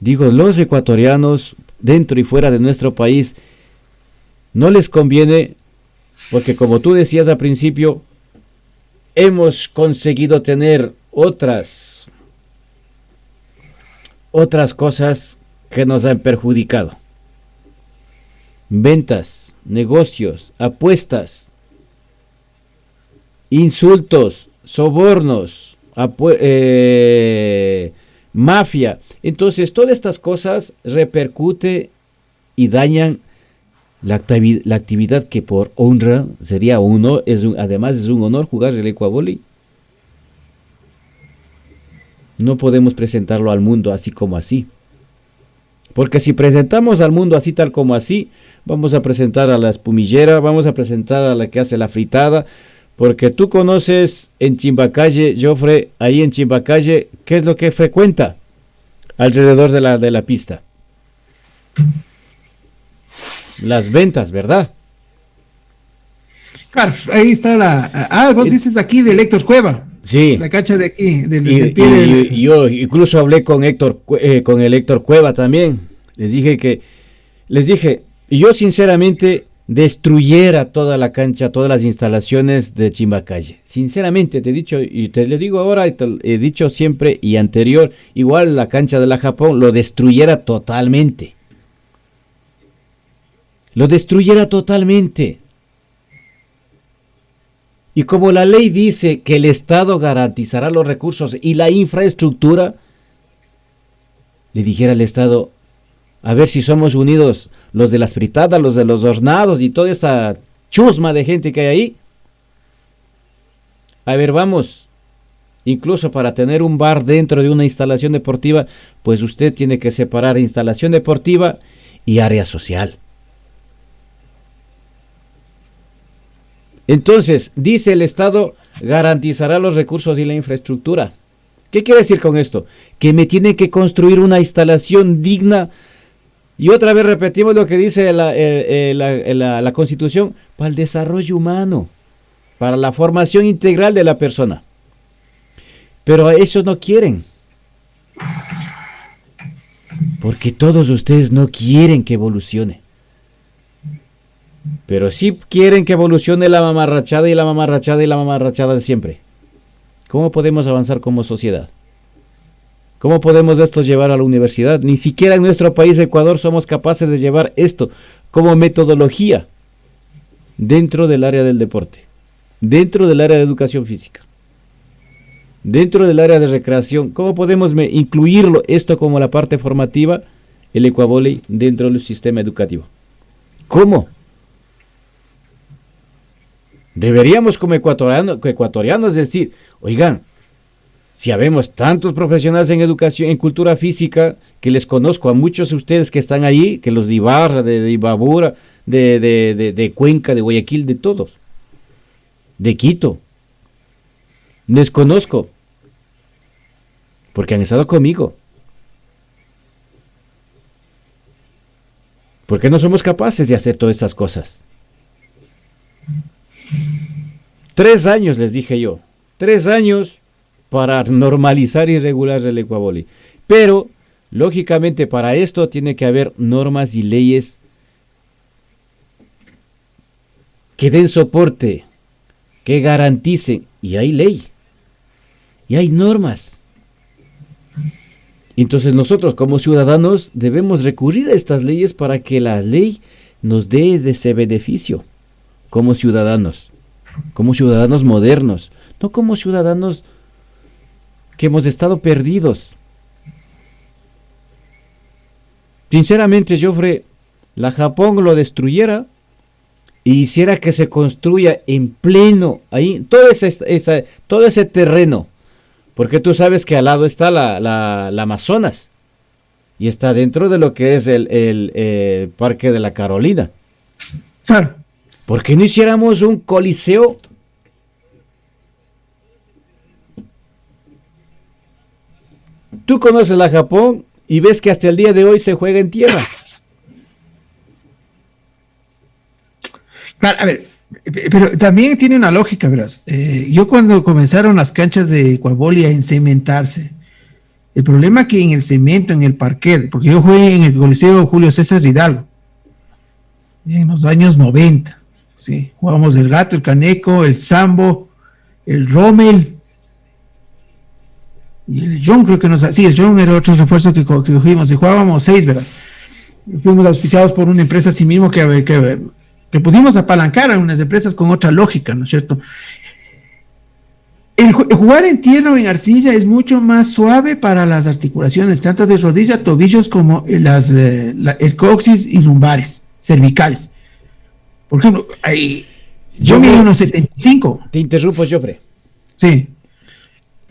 Digo, los ecuatorianos, dentro y fuera de nuestro país, no les conviene, porque como tú decías al principio, hemos conseguido tener otras cosas que nos han perjudicado. Ventas, negocios, apuestas, insultos, sobornos, mafia. Entonces todas estas cosas repercuten y dañan la actividad que por honra sería uno, además es un honor jugar el ecuavoli. No podemos presentarlo al mundo así como así. Porque si presentamos al mundo así tal como así, vamos a presentar a la espumillera, vamos a presentar a la que hace la fritada, porque tú conoces en Chimbacalle, Jofre, ahí en Chimbacalle, ¿qué es lo que frecuenta alrededor de la pista? Las ventas, ¿verdad? Claro, ahí está vos dices aquí de Héctor Cueva. Sí. La cancha de aquí, del pie del... Yo incluso hablé con el Héctor Cueva también. Les dije, y yo sinceramente destruyera toda la cancha, todas las instalaciones de Chimbacalle. Sinceramente te he dicho, y te lo digo ahora, y te he dicho siempre y anterior, igual la cancha de la Japón, lo destruyera totalmente. Lo destruyera totalmente. Y como la ley dice que el Estado garantizará los recursos y la infraestructura, le dijera al Estado, a ver si somos unidos los de las fritadas, los de los hornados y toda esa chusma de gente que hay ahí. A ver, vamos, incluso para tener un bar dentro de una instalación deportiva, pues usted tiene que separar instalación deportiva y área social. Entonces, dice el Estado, garantizará los recursos y la infraestructura. ¿Qué quiere decir con esto? Que me tiene que construir una instalación digna. Y otra vez repetimos lo que dice la Constitución, para el desarrollo humano, para la formación integral de la persona. Pero a esos no quieren. Porque todos ustedes no quieren que evolucione. Pero sí quieren que evolucione la mamarrachada y la mamarrachada y la mamarrachada de siempre. ¿Cómo podemos avanzar como sociedad? ¿Cómo podemos esto llevar a la universidad? Ni siquiera en nuestro país, Ecuador, somos capaces de llevar esto como metodología dentro del área del deporte, dentro del área de educación física, dentro del área de recreación. ¿Cómo podemos incluirlo esto como la parte formativa el ecuavóley dentro del sistema educativo. ¿Cómo? Deberíamos como ecuatorianos decir, oigan, si habemos tantos profesionales en educación, en cultura física, que les conozco a muchos de ustedes que están ahí, que los de Ibarra, de Imbabura, de Cuenca, de Guayaquil, de todos, de Quito, les conozco, porque han estado conmigo. ¿Por qué no somos capaces de hacer todas esas cosas? 3 años les dije yo, 3 años para normalizar y regular el ecuavóley. Pero, lógicamente, para esto tiene que haber normas y leyes que den soporte, que garanticen, y hay ley, y hay normas. Entonces nosotros como ciudadanos debemos recurrir a estas leyes para que la ley nos dé ese beneficio como ciudadanos modernos, no como ciudadanos que hemos estado perdidos. Sinceramente, Jofre, la Japón lo destruyera e hiciera que se construya en pleno, ahí, todo ese terreno, porque tú sabes que al lado está la Amazonas, y está dentro de lo que es el Parque de la Carolina. Claro. ¿Por qué no hiciéramos un coliseo? Tú conoces la Japón y ves que hasta el día de hoy se juega en tierra. Claro, a ver, pero también tiene una lógica, verás. Yo cuando comenzaron las canchas de ecuavóley a encementarse, el problema que en el cemento, en el parquet, porque yo jugué en el Coliseo Julio César Hidalgo, en los años 90, ¿sí? Jugábamos el gato, el caneco, el sambo, el rommel, y el John, creo que sí, el John era otro refuerzo que cogimos, y jugábamos 6, verás. Fuimos auspiciados por una empresa así mismo que pudimos apalancar a unas empresas con otra lógica, ¿no es cierto? El jugar en tierra o en arcilla es mucho más suave para las articulaciones, tanto de rodilla, tobillos, como el coxis y lumbares, cervicales. Por ejemplo, yo mido unos 75. Te interrumpo, Jofre. Sí.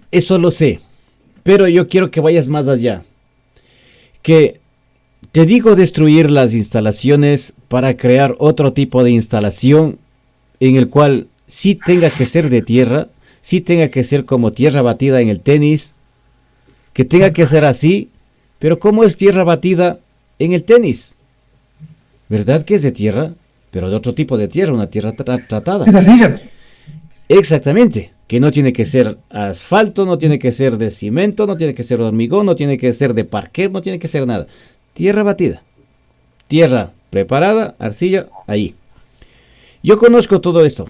Eso lo sé, pero yo quiero que vayas más allá. Que te digo destruir las instalaciones para crear otro tipo de instalación en el cual sí tenga que ser de tierra, sí tenga que ser como tierra batida en el tenis, que tenga que ser así, pero ¿cómo es tierra batida en el tenis? ¿Verdad que es de tierra? Pero de otro tipo de tierra, una tierra tratada. Es así. Exactamente, que no tiene que ser asfalto, no tiene que ser de cemento, no tiene que ser de hormigón, no tiene que ser de parquet, no tiene que ser nada. Tierra batida, tierra preparada, arcilla, ahí. Yo conozco todo esto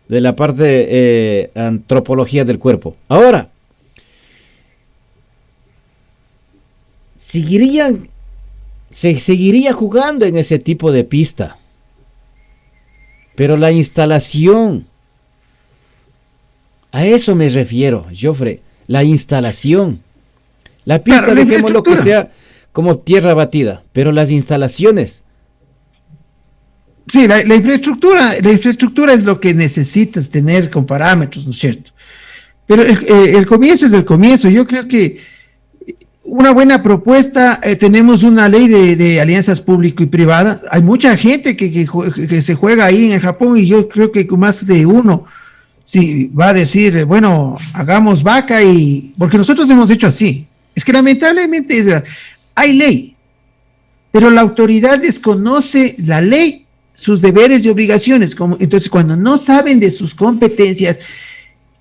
de la parte de antropología del cuerpo. Ahora, se seguiría jugando en ese tipo de pista, pero la instalación, a eso me refiero, Jofre, la instalación. La pista, claro, dejémoslo que sea como tierra batida, pero las instalaciones. Sí, la infraestructura es lo que necesitas tener con parámetros, ¿no es cierto? Pero el comienzo es el comienzo. Yo creo que una buena propuesta, tenemos una ley de alianzas público y privada. Hay mucha gente que se juega ahí en el Japón, y yo creo que más de uno sí va a decir, bueno, hagamos vaca, porque nosotros hemos hecho así. Es que lamentablemente es verdad, hay ley, pero la autoridad desconoce la ley, sus deberes y obligaciones. Entonces, cuando no saben de sus competencias,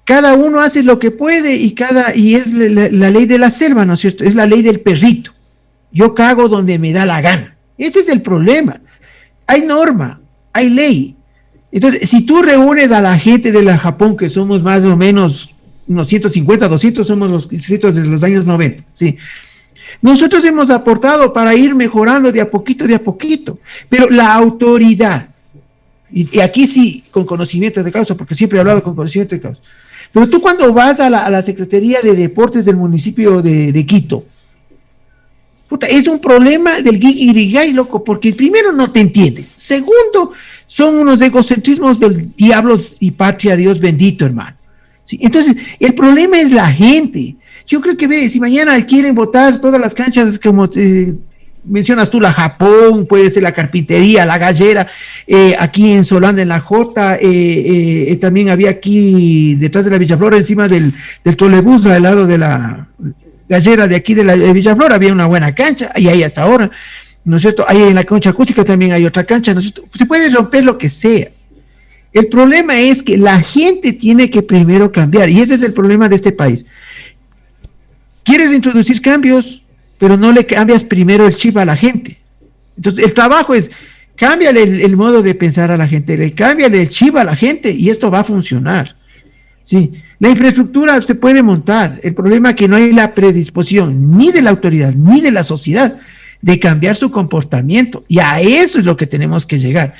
cada uno hace lo que puede, y es la ley de la selva, ¿no es cierto? Es la ley del perrito. Yo cago donde me da la gana. Ese es el problema. Hay norma, hay ley. Entonces, si tú reúnes a la gente de la Japón, que somos más o menos unos 150, 200, somos los inscritos desde los años 90, ¿sí? Nosotros hemos aportado para ir mejorando de a poquito, pero la autoridad, y aquí sí, con conocimiento de causa, porque siempre he hablado con conocimiento de causa, pero tú cuando vas a la Secretaría de Deportes del municipio de Quito, Puta, es un problema del guirigay, loco, porque primero no te entienden. Segundo, son unos egocentrismos del diablos y patria, Dios bendito, hermano. ¿Sí? Entonces, el problema es la gente. Yo creo que si mañana quieren votar todas las canchas, como mencionas tú, la Japón, puede ser la carpintería, la gallera, aquí en Solanda, en la Jota, también había aquí detrás de la Villaflora, encima del trolebús, al lado de la gallera de aquí de la Villaflora, había una buena cancha, y ahí hasta ahora, ¿no es cierto? Ahí en la concha acústica también hay otra cancha, ¿no es cierto? Se puede romper lo que sea. El problema es que la gente tiene que primero cambiar, y ese es el problema de este país. Quieres introducir cambios, pero no le cambias primero el chip a la gente. Entonces, el trabajo es, cámbiale el modo de pensar a la gente, cámbiale el chip a la gente, y esto va a funcionar. Sí, la infraestructura se puede montar. El problema es que no hay la predisposición ni de la autoridad ni de la sociedad de cambiar su comportamiento, y a eso es lo que tenemos que llegar.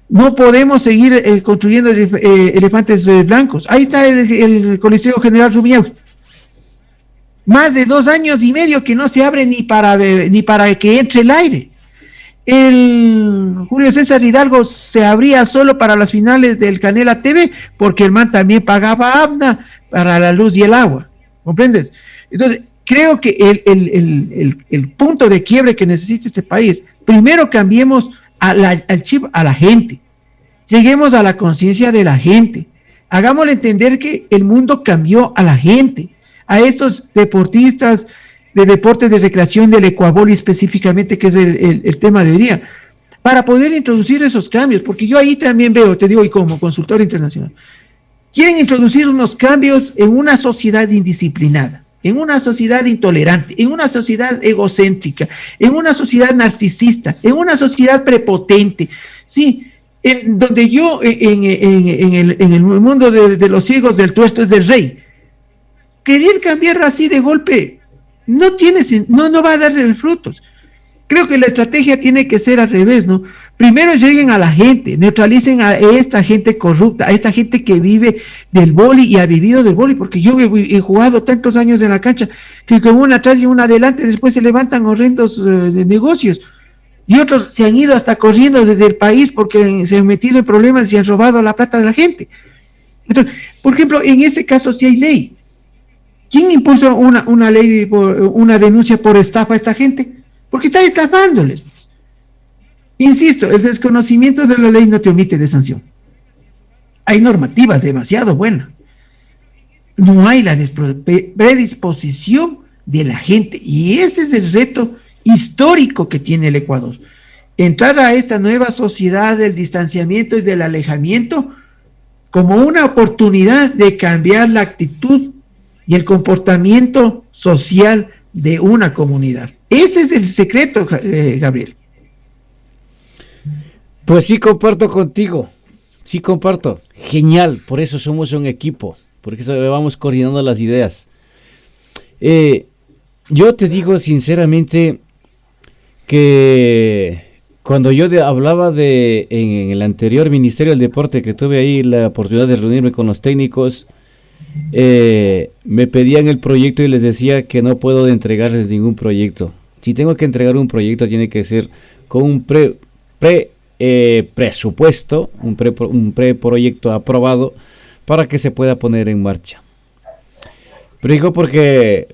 No podemos seguir construyendo elefantes blancos. Ahí está el Coliseo General Rumiñahui. Más de 2 años y medio que no se abre ni para que entre el aire. El Julio César Hidalgo se abría solo para las finales del Canela TV, porque el man también pagaba ABNA para la luz y el agua. ¿Comprendes? Entonces, creo que el punto de quiebre que necesita este país, primero cambiemos al chip a la gente, lleguemos a la conciencia de la gente, hagámosle entender que el mundo cambió a la gente, a estos deportistas de deportes de recreación del ecuaboli específicamente, que es el tema de hoy día, para poder introducir esos cambios, porque yo ahí también veo, te digo, y como consultor internacional, quieren introducir unos cambios en una sociedad indisciplinada, en una sociedad intolerante, en una sociedad egocéntrica, en una sociedad narcisista, en una sociedad prepotente, sí, donde yo, en el mundo de los ciegos del tuesto es el rey. Querer cambiar así de golpe no va a dar frutos. Creo que la estrategia tiene que ser al revés, ¿no? Primero lleguen a la gente, neutralicen a esta gente corrupta, a esta gente que vive del vóley y ha vivido del vóley, porque yo he jugado tantos años en la cancha que con una atrás y una adelante después se levantan horrendos negocios, y otros se han ido hasta corriendo desde el país porque se han metido en problemas y han robado la plata de la gente. Entonces, por ejemplo, en ese caso sí hay ley. ¿Quién impulsa una ley, una denuncia por estafa a esta gente? Porque está estafándoles. Insisto, el desconocimiento de la ley no te omite de sanción. Hay normativas demasiado buenas. No hay la predisposición de la gente, y ese es el reto histórico que tiene el Ecuador. Entrar a esta nueva sociedad del distanciamiento y del alejamiento como una oportunidad de cambiar la actitud y el comportamiento social de una comunidad. Ese es el secreto, Gabriel. Pues sí, comparto contigo. Sí, comparto. Genial. Por eso somos un equipo. Por eso vamos coordinando las ideas. Yo te digo sinceramente que cuando yo hablaba en el anterior Ministerio del Deporte, que tuve ahí la oportunidad de reunirme con los técnicos, me pedían el proyecto y les decía que no puedo entregarles ningún proyecto. Si tengo que entregar un proyecto, tiene que ser con un presupuesto, un preproyecto aprobado para que se pueda poner en marcha. Pero digo porque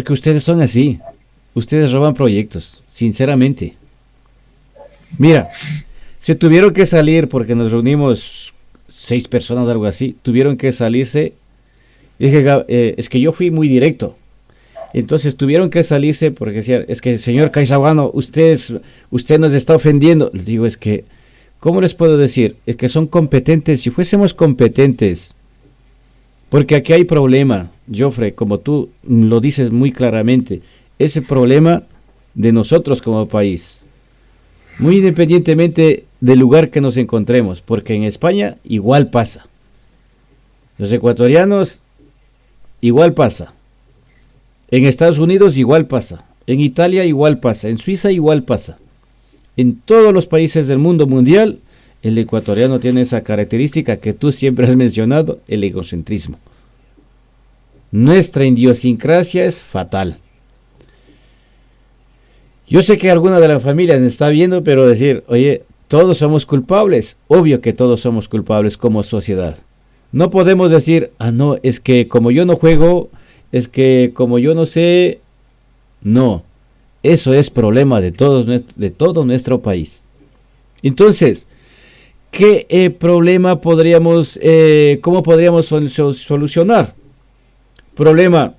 ustedes son así. Ustedes roban proyectos, sinceramente. Mira, se tuvieron que salir porque nos reunimos 6 personas, algo así, tuvieron que salirse. Dije, es que yo fui muy directo. Entonces tuvieron que salirse porque decían, es que señor Caizahuano, usted nos está ofendiendo. Les digo, es que, ¿cómo les puedo decir? Es que son competentes. Si fuésemos competentes, porque aquí hay problema, Jofre, como tú lo dices muy claramente, ese problema de nosotros como país, muy independientemente del lugar que nos encontremos, porque en España igual pasa, los ecuatorianos igual pasa, en Estados Unidos igual pasa, en Italia igual pasa, en Suiza igual pasa, en todos los países del mundo mundial, el ecuatoriano tiene esa característica que tú siempre has mencionado, el egocentrismo. Nuestra idiosincrasia es fatal. Yo sé que alguna de las familias me está viendo, pero decir, oye, todos somos culpables. Obvio que todos somos culpables como sociedad. No podemos decir, no, es que como yo no juego, es que como yo no sé. No, eso es problema de todo nuestro país. Entonces, ¿qué problema cómo podríamos solucionar? Problema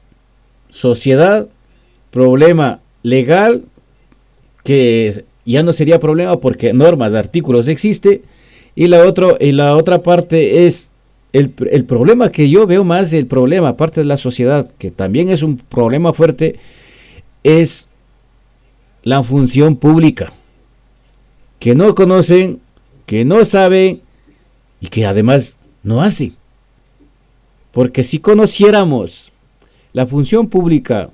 sociedad, problema legal, que ya no sería problema porque normas, artículos existe, y la otra parte es el problema que yo veo más, el problema aparte de la sociedad, que también es un problema fuerte, es la función pública, que no conocen, que no saben y que además no hacen. Porque si conociéramos la función pública,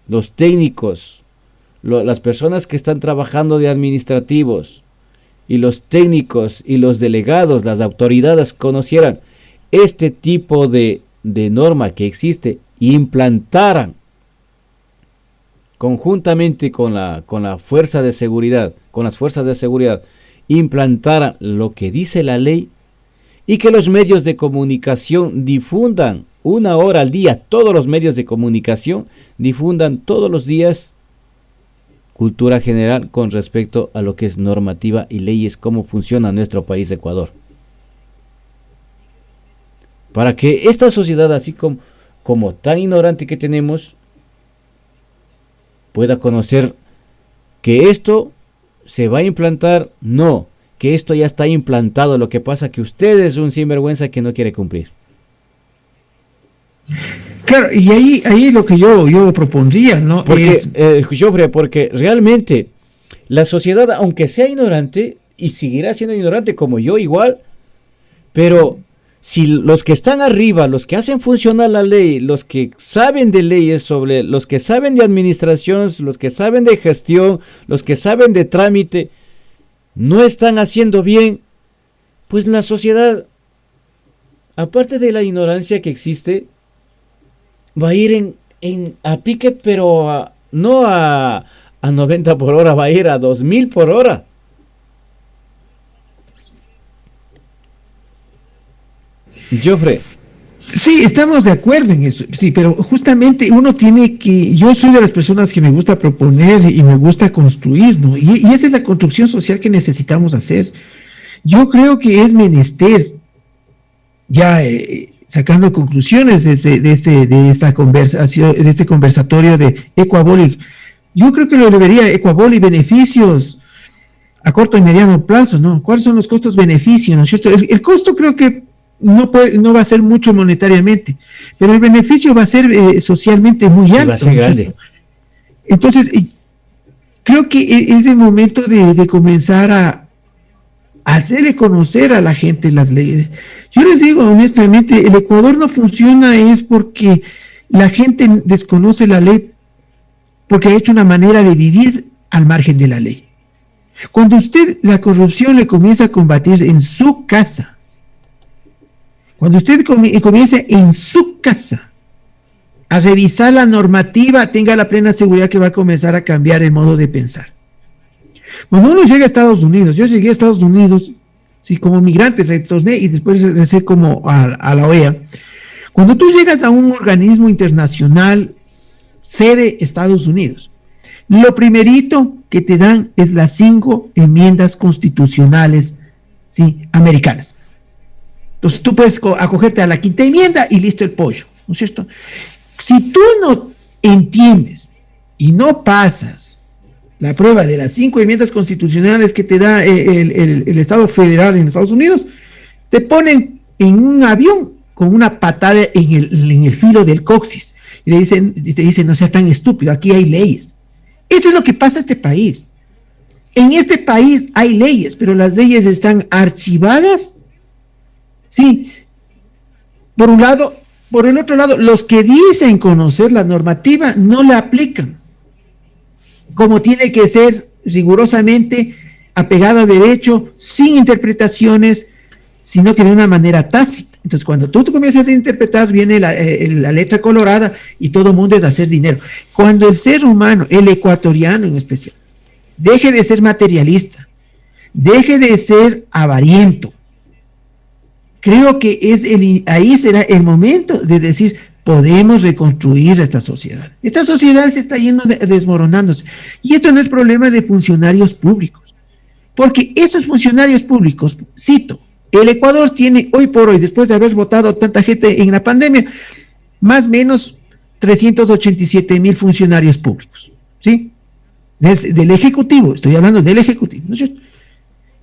los técnicos, las personas que están trabajando de administrativos, y los técnicos y los delegados, las autoridades conocieran este tipo de norma que existe, implantaran conjuntamente con la fuerza de seguridad, con las fuerzas de seguridad, implantaran lo que dice la ley, y que los medios de comunicación difundan 1 hora al día, todos los medios de comunicación difundan todos los días cultura general con respecto a lo que es normativa y leyes, cómo funciona nuestro país Ecuador. Para que esta sociedad, así como tan ignorante que tenemos, pueda conocer que esto se va a implantar, no, que esto ya está implantado, lo que pasa que usted es un sinvergüenza que no quiere cumplir. Claro, y ahí lo que yo propondría, ¿no? Porque realmente la sociedad, aunque sea ignorante, y seguirá siendo ignorante como yo igual, pero si los que están arriba, los que hacen funcionar la ley, los que saben de leyes, los que saben de administración, los que saben de gestión, los que saben de trámite, no están haciendo bien, pues la sociedad, aparte de la ignorancia que existe, va a ir a pique, pero no a 90 por hora, va a ir a 2000 por hora. Joffre. Sí, estamos de acuerdo en eso, sí, pero justamente uno tiene que, yo soy de las personas que me gusta proponer y me gusta construir, ¿no? Y esa es la construcción social que necesitamos hacer. Yo creo que es menester, ya sacando conclusiones de esta conversación, de este conversatorio de Ecuaboli, yo creo que lo debería Ecuaboli beneficios a corto y mediano plazo, ¿no? ¿Cuáles son los costos-beneficios, ¿no es cierto? El costo creo que no va a ser mucho monetariamente, pero el beneficio va a ser socialmente muy alto. Va a ser grande. Entonces, creo que es el momento de comenzar a hacerle conocer a la gente las leyes. Yo les digo honestamente, el Ecuador no funciona es porque la gente desconoce la ley, porque ha hecho una manera de vivir al margen de la ley. Cuando usted la corrupción le comienza a combatir en su casa, cuando usted comience en su casa a revisar la normativa, tenga la plena seguridad que va a comenzar a cambiar el modo de pensar. Cuando uno llega a Estados Unidos, yo llegué a Estados Unidos, sí, como migrante, retorné y después regresé como a la OEA. Cuando tú llegas a un organismo internacional, sede Estados Unidos, lo primerito que te dan es las 5 enmiendas constitucionales, sí, americanas. Entonces tú puedes acogerte a la 5ª enmienda y listo el pollo, ¿no es cierto? Si tú no entiendes y no pasas la prueba de las 5 enmiendas constitucionales que te da el Estado federal en Estados Unidos, te ponen en un avión con una patada en el filo del coxis y te dicen, no seas tan estúpido, aquí hay leyes. Eso es lo que pasa en este país. En este país hay leyes, pero las leyes están archivadas. Sí, por un lado, por el otro lado, los que dicen conocer la normativa no la aplican, como tiene que ser rigurosamente apegada a derecho, sin interpretaciones, sino que de una manera tácita. Entonces, cuando tú comienzas a interpretar, viene la letra colorada y todo el mundo es hacer dinero. Cuando el ser humano, el ecuatoriano en especial, deje de ser materialista, deje de ser avariento, creo que ahí será el momento de decir, podemos reconstruir esta sociedad. Esta sociedad se está yendo desmoronándose. Y esto no es problema de funcionarios públicos, porque esos funcionarios públicos, cito, el Ecuador tiene hoy por hoy, después de haber votado tanta gente en la pandemia, más o menos 387,000 funcionarios públicos, ¿sí? Del Ejecutivo, estoy hablando del Ejecutivo, ¿no es cierto?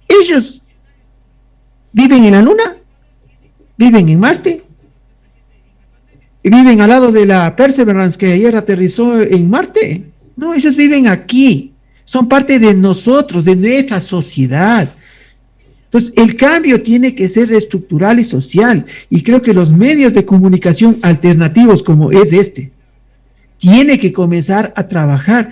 Ellos viven en la Luna, viven en Marte, y viven al lado de la Perseverance que ayer aterrizó en Marte. No, ellos viven aquí, son parte de nosotros, de nuestra sociedad. Entonces, el cambio tiene que ser estructural y social, y creo que los medios de comunicación alternativos como es tiene que comenzar a trabajar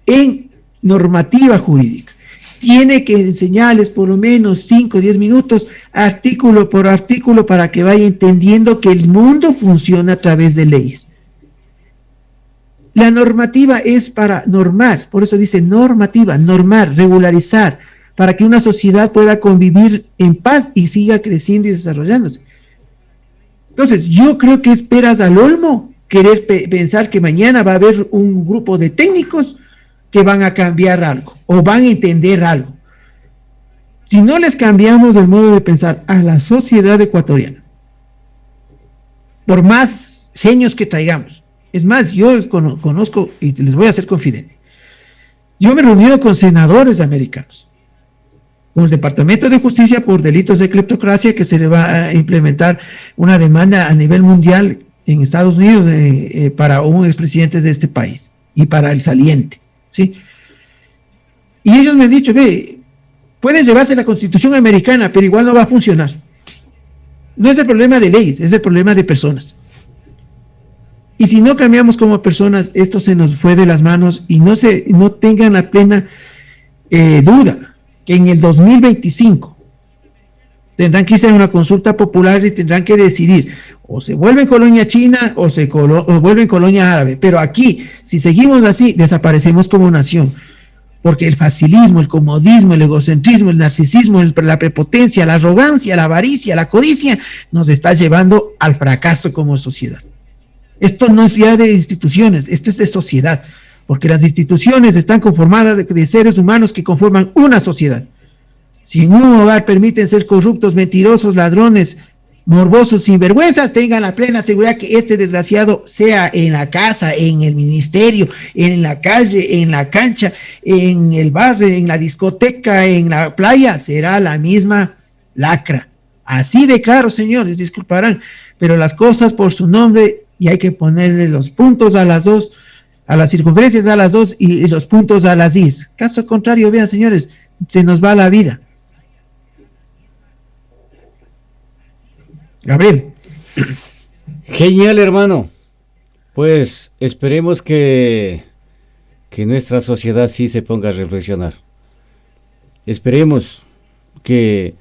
en normativa jurídica. Tiene que enseñarles por lo menos 5 o 10 minutos, artículo por artículo, para que vaya entendiendo que el mundo funciona a través de leyes. La normativa es para normar, por eso dice normativa, normar, regularizar, para que una sociedad pueda convivir en paz y siga creciendo y desarrollándose. Entonces, yo creo que es peras al olmo querer pensar que mañana va a haber un grupo de técnicos que van a cambiar algo o van a entender algo. Si no les cambiamos el modo de pensar a la sociedad ecuatoriana, por más genios que traigamos, es más, yo conozco y les voy a hacer confidente, yo me he reunido con senadores americanos, con el Departamento de Justicia por delitos de cleptocracia, que se le va a implementar una demanda a nivel mundial en Estados Unidos para un expresidente de este país y para el saliente, ¿sí? Y ellos me han dicho, pueden llevarse la Constitución americana, pero igual no va a funcionar. No es el problema de leyes, es el problema de personas. Y si no cambiamos como personas, esto se nos fue de las manos, y no tengan la plena duda que en el 2025 tendrán que irse a una consulta popular y tendrán que decidir, o se vuelven colonia china o vuelven colonia árabe. Pero aquí, si seguimos así, desaparecemos como nación, porque el facilismo, el comodismo, el egocentrismo, el narcisismo, la prepotencia, la arrogancia, la avaricia, la codicia, nos está llevando al fracaso como sociedad. Esto no es ya de instituciones, esto es de sociedad, porque las instituciones están conformadas de seres humanos que conforman una sociedad. Si en un hogar permiten ser corruptos, mentirosos, ladrones, morbosos, sinvergüenzas, tengan la plena seguridad que este desgraciado, sea en la casa, en el ministerio, en la calle, en la cancha, en el barrio, en la discoteca, en la playa, será la misma lacra. Así de claro, señores, disculparán, pero las cosas por su nombre, y hay que ponerle los puntos a las dos, a las circunferencias a las dos y los puntos a las is. Caso contrario, vean, señores, se nos va la vida. Gabriel. Genial, hermano. Pues esperemos que nuestra sociedad sí se ponga a reflexionar. Esperemos que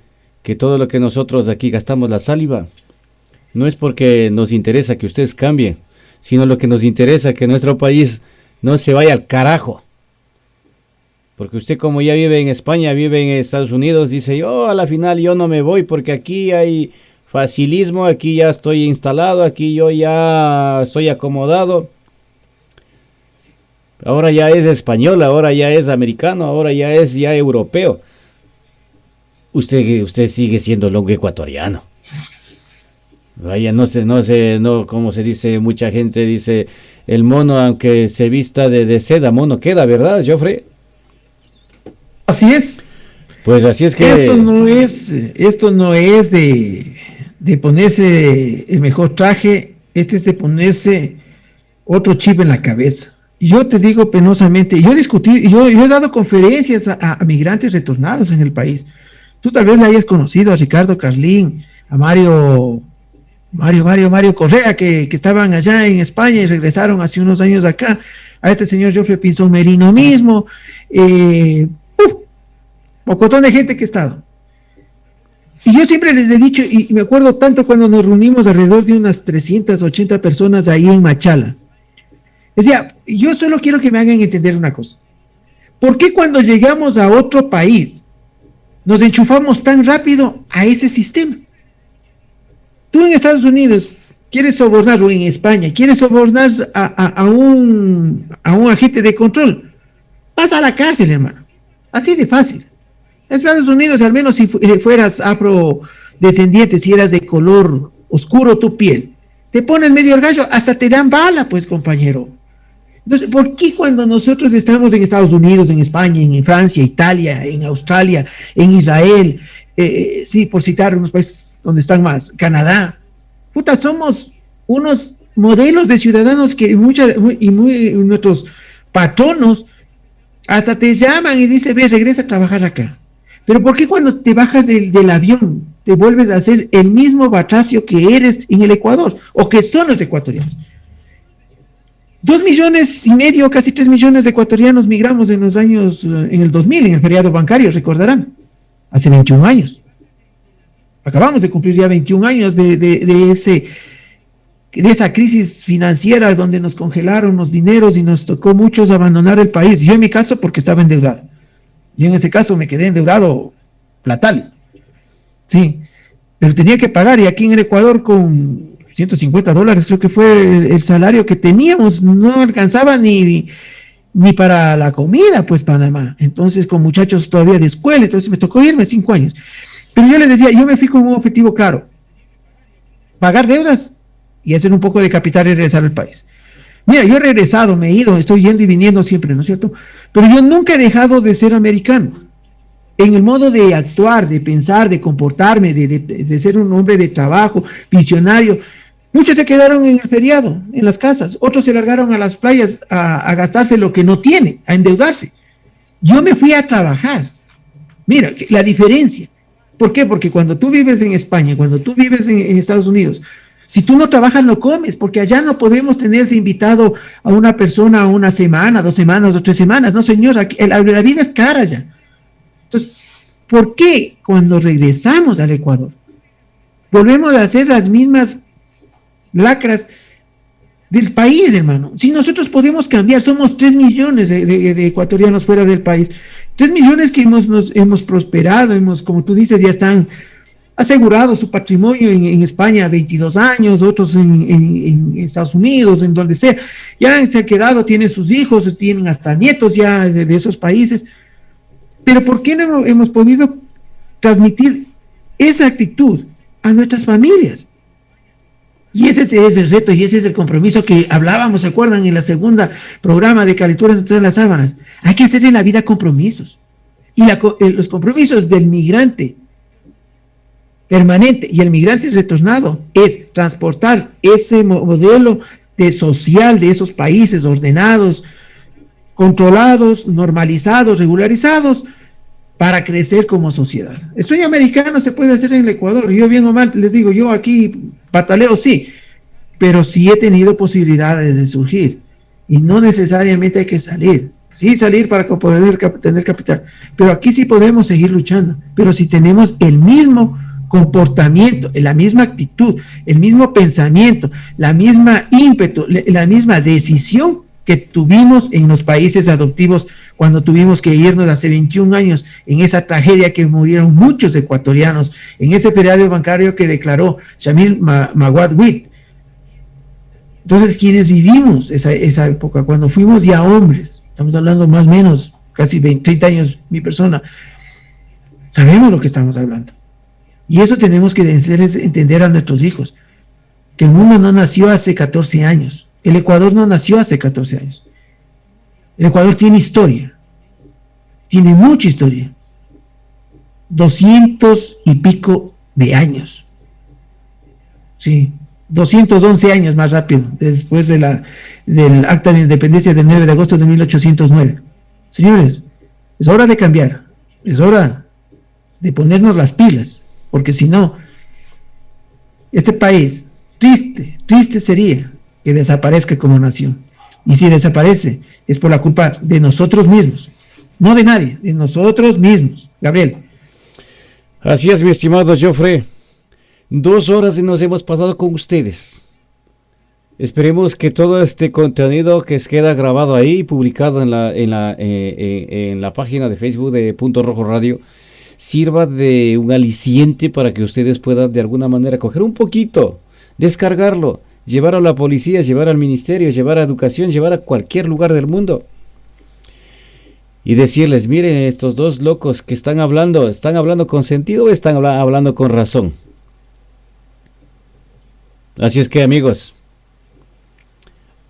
todo lo que nosotros aquí gastamos la saliva, no es porque nos interesa que ustedes cambien, sino lo que nos interesa que nuestro país no se vaya al carajo. Porque usted, como ya vive en España, vive en Estados Unidos, dice, yo a la final yo no me voy porque aquí hay facilismo, aquí ya estoy instalado, aquí yo ya estoy acomodado. Ahora ya es español, ahora ya es americano, ahora ya es europeo. Usted sigue siendo longo ecuatoriano. Vaya, no, como se dice, mucha gente dice, el mono aunque se vista de seda, mono queda, ¿verdad, Joffrey? Así es. Pues así es que... Esto no es de ponerse el mejor traje, es de ponerse otro chip en la cabeza. Yo te digo penosamente, yo he dado conferencias a migrantes retornados en el país. Tú tal vez le hayas conocido a Ricardo Carlín, a Mario Correa, que estaban allá en España y regresaron hace unos años acá, a este señor Joffrey Pinzón Merino mismo, pocotón de gente que ha estado. Y yo siempre les he dicho, y me acuerdo tanto cuando nos reunimos alrededor de unas 380 personas ahí en Machala. Decía, yo solo quiero que me hagan entender una cosa. ¿Por qué cuando llegamos a otro país nos enchufamos tan rápido a ese sistema? Tú en Estados Unidos quieres sobornar, o en España, quieres sobornar a un agente de control, vas a la cárcel, hermano. Así de fácil. En Estados Unidos, al menos si fueras afrodescendiente, si eras de color oscuro tu piel, te ponen medio el gallo, hasta te dan bala, pues, compañero. Entonces, ¿por qué cuando nosotros estamos en Estados Unidos, en España, en Francia, Italia, en Australia, en Israel, sí, por citar unos países donde están más, Canadá, puta, somos unos modelos de ciudadanos que nuestros patronos hasta te llaman y dicen, ve, regresa a trabajar acá? Pero ¿por qué cuando te bajas del avión te vuelves a hacer el mismo batracio que eres en el Ecuador, o que son los ecuatorianos? 2,5 millones, casi 3 millones de ecuatorianos migramos en los años, en el 2000, en el feriado bancario, recordarán, hace 21 años. Acabamos de cumplir ya 21 años de esa crisis financiera donde nos congelaron los dineros y nos tocó muchos abandonar el país. Yo en mi caso porque estaba endeudado. Yo en ese caso me quedé endeudado platal. Sí, pero tenía que pagar, y aquí en el Ecuador con $150, creo que fue el salario que teníamos, no alcanzaba ni para la comida, pues, Panamá. Entonces, con muchachos todavía de escuela, entonces me tocó irme 5 años. Pero yo les decía, yo me fui con un objetivo claro: pagar deudas y hacer un poco de capital y regresar al país. Mira, yo he regresado, me he ido, estoy yendo y viniendo siempre, ¿no es cierto? Pero yo nunca he dejado de ser americano. En el modo de actuar, de pensar, de comportarme, de ser un hombre de trabajo, visionario. Muchos se quedaron en el feriado, en las casas. Otros se largaron a las playas a gastarse lo que no tiene, a endeudarse. Yo me fui a trabajar. Mira, la diferencia. ¿Por qué? Porque cuando tú vives en España, cuando tú vives en Estados Unidos, si tú no trabajas, no comes, porque allá no podemos tener de invitado a una persona 1 semana, 2 semanas o 3 semanas. No, señor, aquí, la vida es cara ya. Entonces, ¿por qué cuando regresamos al Ecuador volvemos a hacer las mismas lacras del país, hermano? Si nosotros podemos cambiar, somos 3 millones de ecuatorianos fuera del país, 3 millones que hemos prosperado, como tú dices, ya están asegurados su patrimonio en España 22 años, otros en Estados Unidos, en donde sea, ya se han quedado, tienen sus hijos, tienen hasta nietos ya de esos países. Pero ¿por qué no hemos podido transmitir esa actitud a nuestras familias? Y ese es el reto, y ese es el compromiso que hablábamos, ¿se acuerdan? En la segunda programa de Calenturas entre las sábanas. Hay que hacer en la vida compromisos. Y los compromisos del migrante permanente y el migrante retornado es transportar ese modelo social de esos países ordenados, controlados, normalizados, regularizados, para crecer como sociedad. El sueño americano se puede hacer en el Ecuador. Yo bien o mal les digo, yo aquí pataleo, sí, pero sí he tenido posibilidades de surgir, y no necesariamente hay que salir. Sí, salir para poder tener capital, pero aquí sí podemos seguir luchando. Pero si tenemos el mismo comportamiento, la misma actitud, el mismo pensamiento, la misma ímpetu, la misma decisión que tuvimos en los países adoptivos cuando tuvimos que irnos hace 21 años en esa tragedia que murieron muchos ecuatorianos, en ese feriado bancario que declaró Shamil Maguad-Witt. Entonces, quienes vivimos esa época, cuando fuimos ya hombres, estamos hablando más o menos, casi 30 años mi persona, sabemos lo que estamos hablando. Y eso tenemos que entender a nuestros hijos, que el mundo no nació hace 14 años, el Ecuador no nació hace 14 años. El Ecuador tiene historia, tiene mucha historia, 200 y pico de años, sí, 211 años más rápido, después del acta de independencia del 9 de agosto de 1809. Señores, es hora de cambiar, es hora de ponernos las pilas, porque si no, este país, triste sería que desaparezca como nación. Y si desaparece, es por la culpa de nosotros mismos, no de nadie, de nosotros mismos. Gabriel. Así es, mi estimado Joffre. 2 horas y nos hemos pasado con ustedes. Esperemos que todo este contenido que queda grabado ahí, publicado en la página de Facebook de Punto Rojo Radio, sirva de un aliciente para que ustedes puedan de alguna manera coger un poquito, descargarlo, llevar a la policía, llevar al ministerio, llevar a educación, llevar a cualquier lugar del mundo. Y decirles, miren, estos dos locos que están hablando con sentido o están hablando con razón. Así es que, amigos,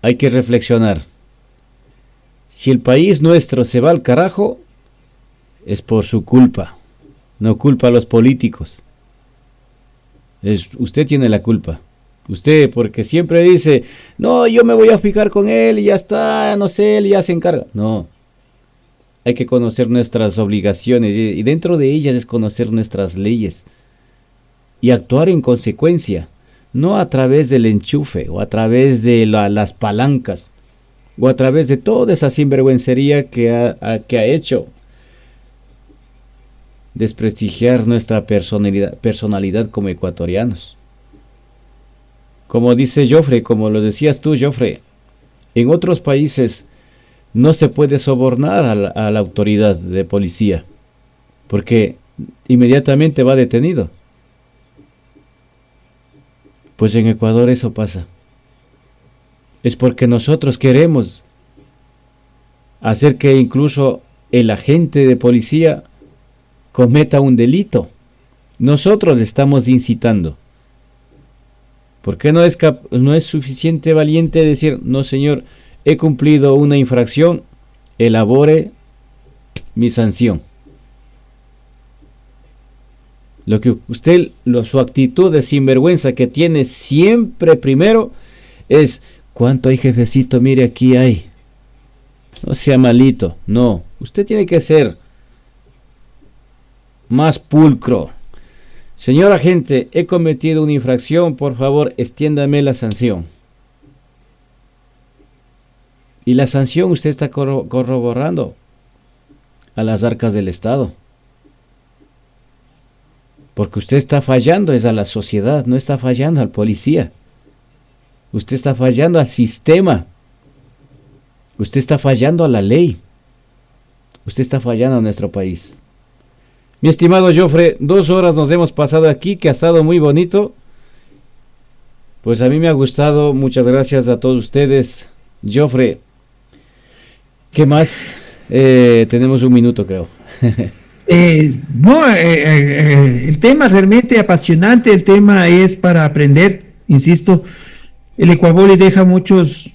hay que reflexionar. Si el país nuestro se va al carajo, es por su culpa. No culpa a los políticos. Usted tiene la culpa. Usted, porque siempre dice, no, yo me voy a fijar con él y ya está, no sé, él ya se encarga. No. Hay que conocer nuestras obligaciones y dentro de ellas es conocer nuestras leyes y actuar en consecuencia. No a través del enchufe o a través de las palancas o a través de toda esa sinvergüencería que ha hecho desprestigiar nuestra personalidad como ecuatorianos. Como dice Joffre, como lo decías tú, Joffre, en otros países no se puede sobornar a la autoridad de policía porque inmediatamente va detenido. Pues en Ecuador eso pasa. Es porque nosotros queremos hacer que incluso el agente de policía cometa un delito. Nosotros le estamos incitando. ¿Por qué no es suficiente valiente decir, no señor, he cumplido una infracción, elabore mi sanción? Lo que usted, su actitud de sinvergüenza que tiene siempre primero es, ¿cuánto hay, jefecito? Mire, aquí hay. No sea malito. No, usted tiene que ser más pulcro. Señor agente, he cometido una infracción, por favor, extiéndame la sanción. Y la sanción usted está corroborando a las arcas del Estado. Porque usted está fallando es a la sociedad, no está fallando al policía. Usted está fallando al sistema. Usted está fallando a la ley. Usted está fallando a nuestro país. Mi estimado Joffre, 2 horas nos hemos pasado aquí, que ha estado muy bonito. Pues a mí me ha gustado. Muchas gracias a todos ustedes. Joffre, ¿qué más? Tenemos 1 minuto, creo. El tema realmente apasionante, el tema es para aprender, insisto, el Ecuavoli deja muchas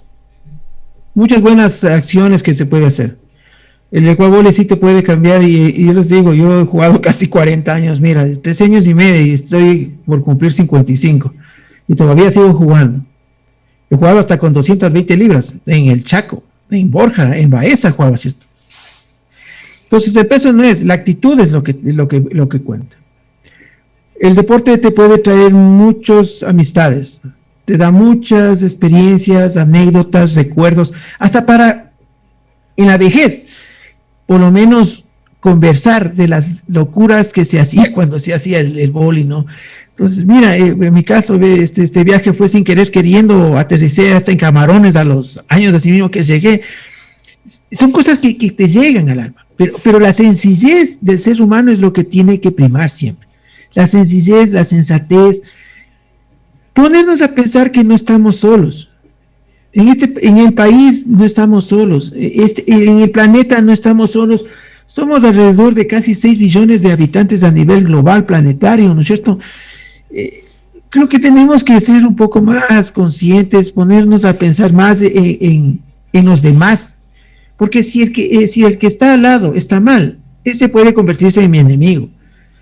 buenas acciones que se puede hacer. El Ecuavoli sí te puede cambiar y yo les digo, yo he jugado casi 40 años, mira, 13 años y medio y estoy por cumplir 55 y todavía sigo jugando. He jugado hasta con 220 libras en el Chaco, en Borja, en Baeza jugaba, ¿cierto? Entonces el peso no es, la actitud es lo que cuenta. El deporte te puede traer muchas amistades, te da muchas experiencias, anécdotas, recuerdos, hasta para en la vejez, por lo menos conversar de las locuras que se hacía cuando se hacía el boli, ¿no? Entonces, mira, en mi caso, este viaje fue sin querer queriendo, aterricé hasta en Camarones a los años así mismo que llegué. Son cosas que te llegan al alma. Pero la sencillez del ser humano es lo que tiene que primar siempre. La sencillez, la sensatez. Ponernos a pensar que no estamos solos. En el país no estamos solos. En el planeta no estamos solos. Somos alrededor de casi 6 billones de habitantes a nivel global, planetario, ¿no es cierto? Creo que tenemos que ser un poco más conscientes, ponernos a pensar más en los demás. Porque si el que está al lado está mal, ese puede convertirse en mi enemigo.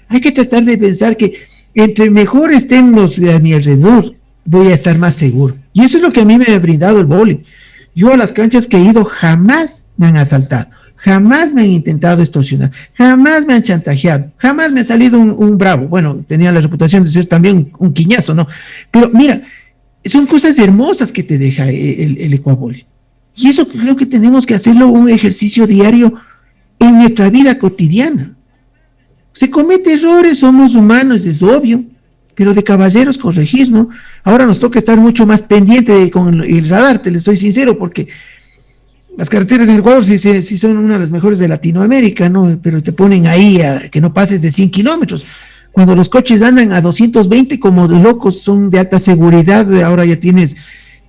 Hay que tratar de pensar que entre mejor estén los de a mi alrededor, voy a estar más seguro. Y eso es lo que a mí me ha brindado el vóley. Yo a las canchas que he ido jamás me han asaltado, jamás me han intentado extorsionar, jamás me han chantajeado, jamás me ha salido un bravo. Bueno, tenía la reputación de ser también un quiñazo, ¿no? Pero mira, son cosas hermosas que te deja el Ecuavoli. Y eso creo que tenemos que hacerlo un ejercicio diario en nuestra vida cotidiana. Se comete errores, somos humanos, es obvio, pero de caballeros corregir, ¿no? Ahora nos toca estar mucho más pendiente con el radar, te les soy sincero, porque las carreteras en Ecuador sí son una de las mejores de Latinoamérica, ¿no? Pero te ponen ahí a que no pases de 100 kilómetros. Cuando los coches andan a 220 como de locos, son de alta seguridad, ahora ya tienes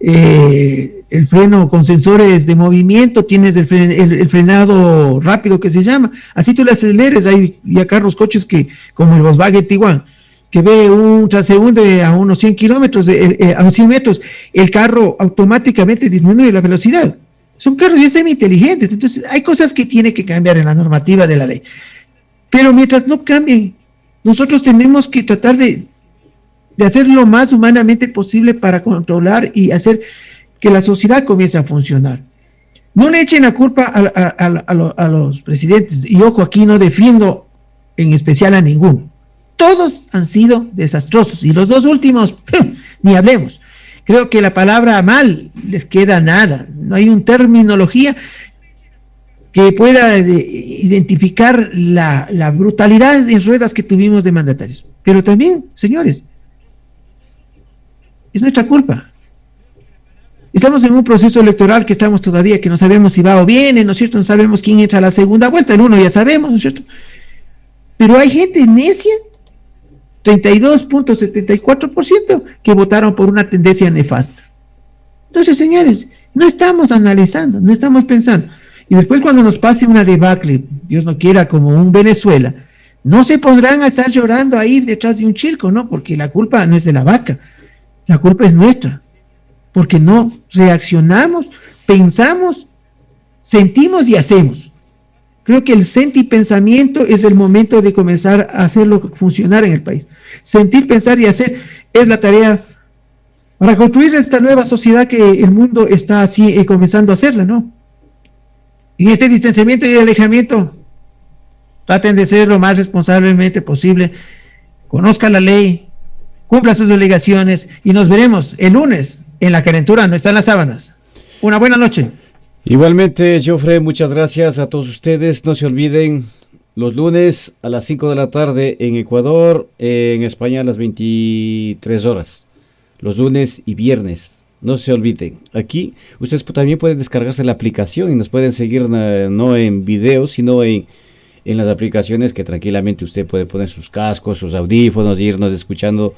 el freno con sensores de movimiento, tienes el frenado rápido que se llama, así tú le aceleres, hay ya carros, coches que, como el Volkswagen Tiguan, que ve un transeúnte a unos 100 kilómetros, a 100 metros, el carro automáticamente disminuye la velocidad. Son carros ya semi-inteligentes, entonces hay cosas que tiene que cambiar en la normativa de la ley. Pero mientras no cambien, nosotros tenemos que tratar de hacer lo más humanamente posible para controlar y hacer que la sociedad comience a funcionar. No le echen la culpa a los presidentes, y ojo, aquí no defiendo en especial a ninguno. Todos han sido desastrosos, y los dos últimos, ni hablemos. Creo que la palabra mal les queda nada, no hay una terminología que pueda identificar la brutalidad en ruedas que tuvimos de mandatarios. Pero también, señores, es nuestra culpa. Estamos en un proceso electoral que estamos todavía, que no sabemos si va o viene, ¿no es cierto? No sabemos quién entra a la segunda vuelta, el uno ya sabemos, ¿no es cierto? Pero hay gente necia, 32.74%, que votaron por una tendencia nefasta. Entonces, señores, no estamos analizando, no estamos pensando. Y después cuando nos pase una debacle, Dios no quiera, como un Venezuela, no se pondrán a estar llorando ahí detrás de un circo, ¿no? Porque la culpa no es de la vaca, la culpa es nuestra. Porque no reaccionamos, pensamos, sentimos y hacemos. Creo que el sentipensamiento es el momento de comenzar a hacerlo funcionar en el país. Sentir, pensar y hacer es la tarea para construir esta nueva sociedad que el mundo está así comenzando a hacerla, ¿no? En este distanciamiento y alejamiento, traten de ser lo más responsablemente posible, conozcan la ley, cumplan sus obligaciones y nos veremos el lunes en La Calentura, no están las sábanas. Una buena noche. Igualmente, Jofre, muchas gracias a todos ustedes. No se olviden, los lunes a las 5 de la tarde en Ecuador, en España a las 23 horas. Los lunes y viernes, no se olviden. Aquí ustedes también pueden descargarse la aplicación y nos pueden seguir no en video, sino en las aplicaciones que tranquilamente usted puede poner sus cascos, sus audífonos e irnos escuchando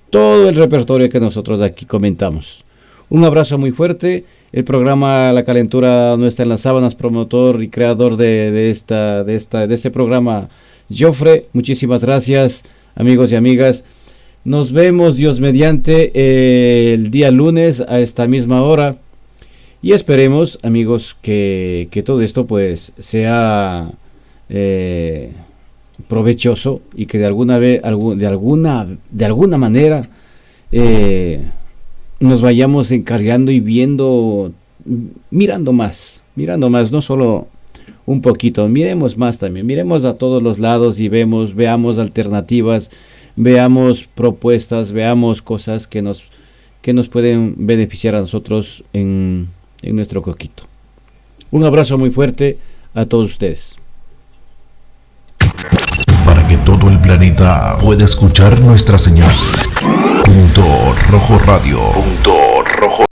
todo el repertorio que nosotros aquí comentamos. Un abrazo muy fuerte. El programa La Calentura no está en las sábanas, promotor y creador de este programa, Jofre. Muchísimas gracias, amigos y amigas. Nos vemos, Dios mediante, el día lunes a esta misma hora. Y esperemos, amigos, que todo esto pues sea provechoso y que de alguna manera nos vayamos encargando y mirando más, no solo un poquito, miremos más también, miremos a todos los lados y veamos alternativas, veamos propuestas, veamos cosas que nos pueden beneficiar a nosotros en nuestro coquito. Un abrazo muy fuerte a todos ustedes. Para que todo el planeta pueda escuchar nuestra señal. Punto Rojo Radio.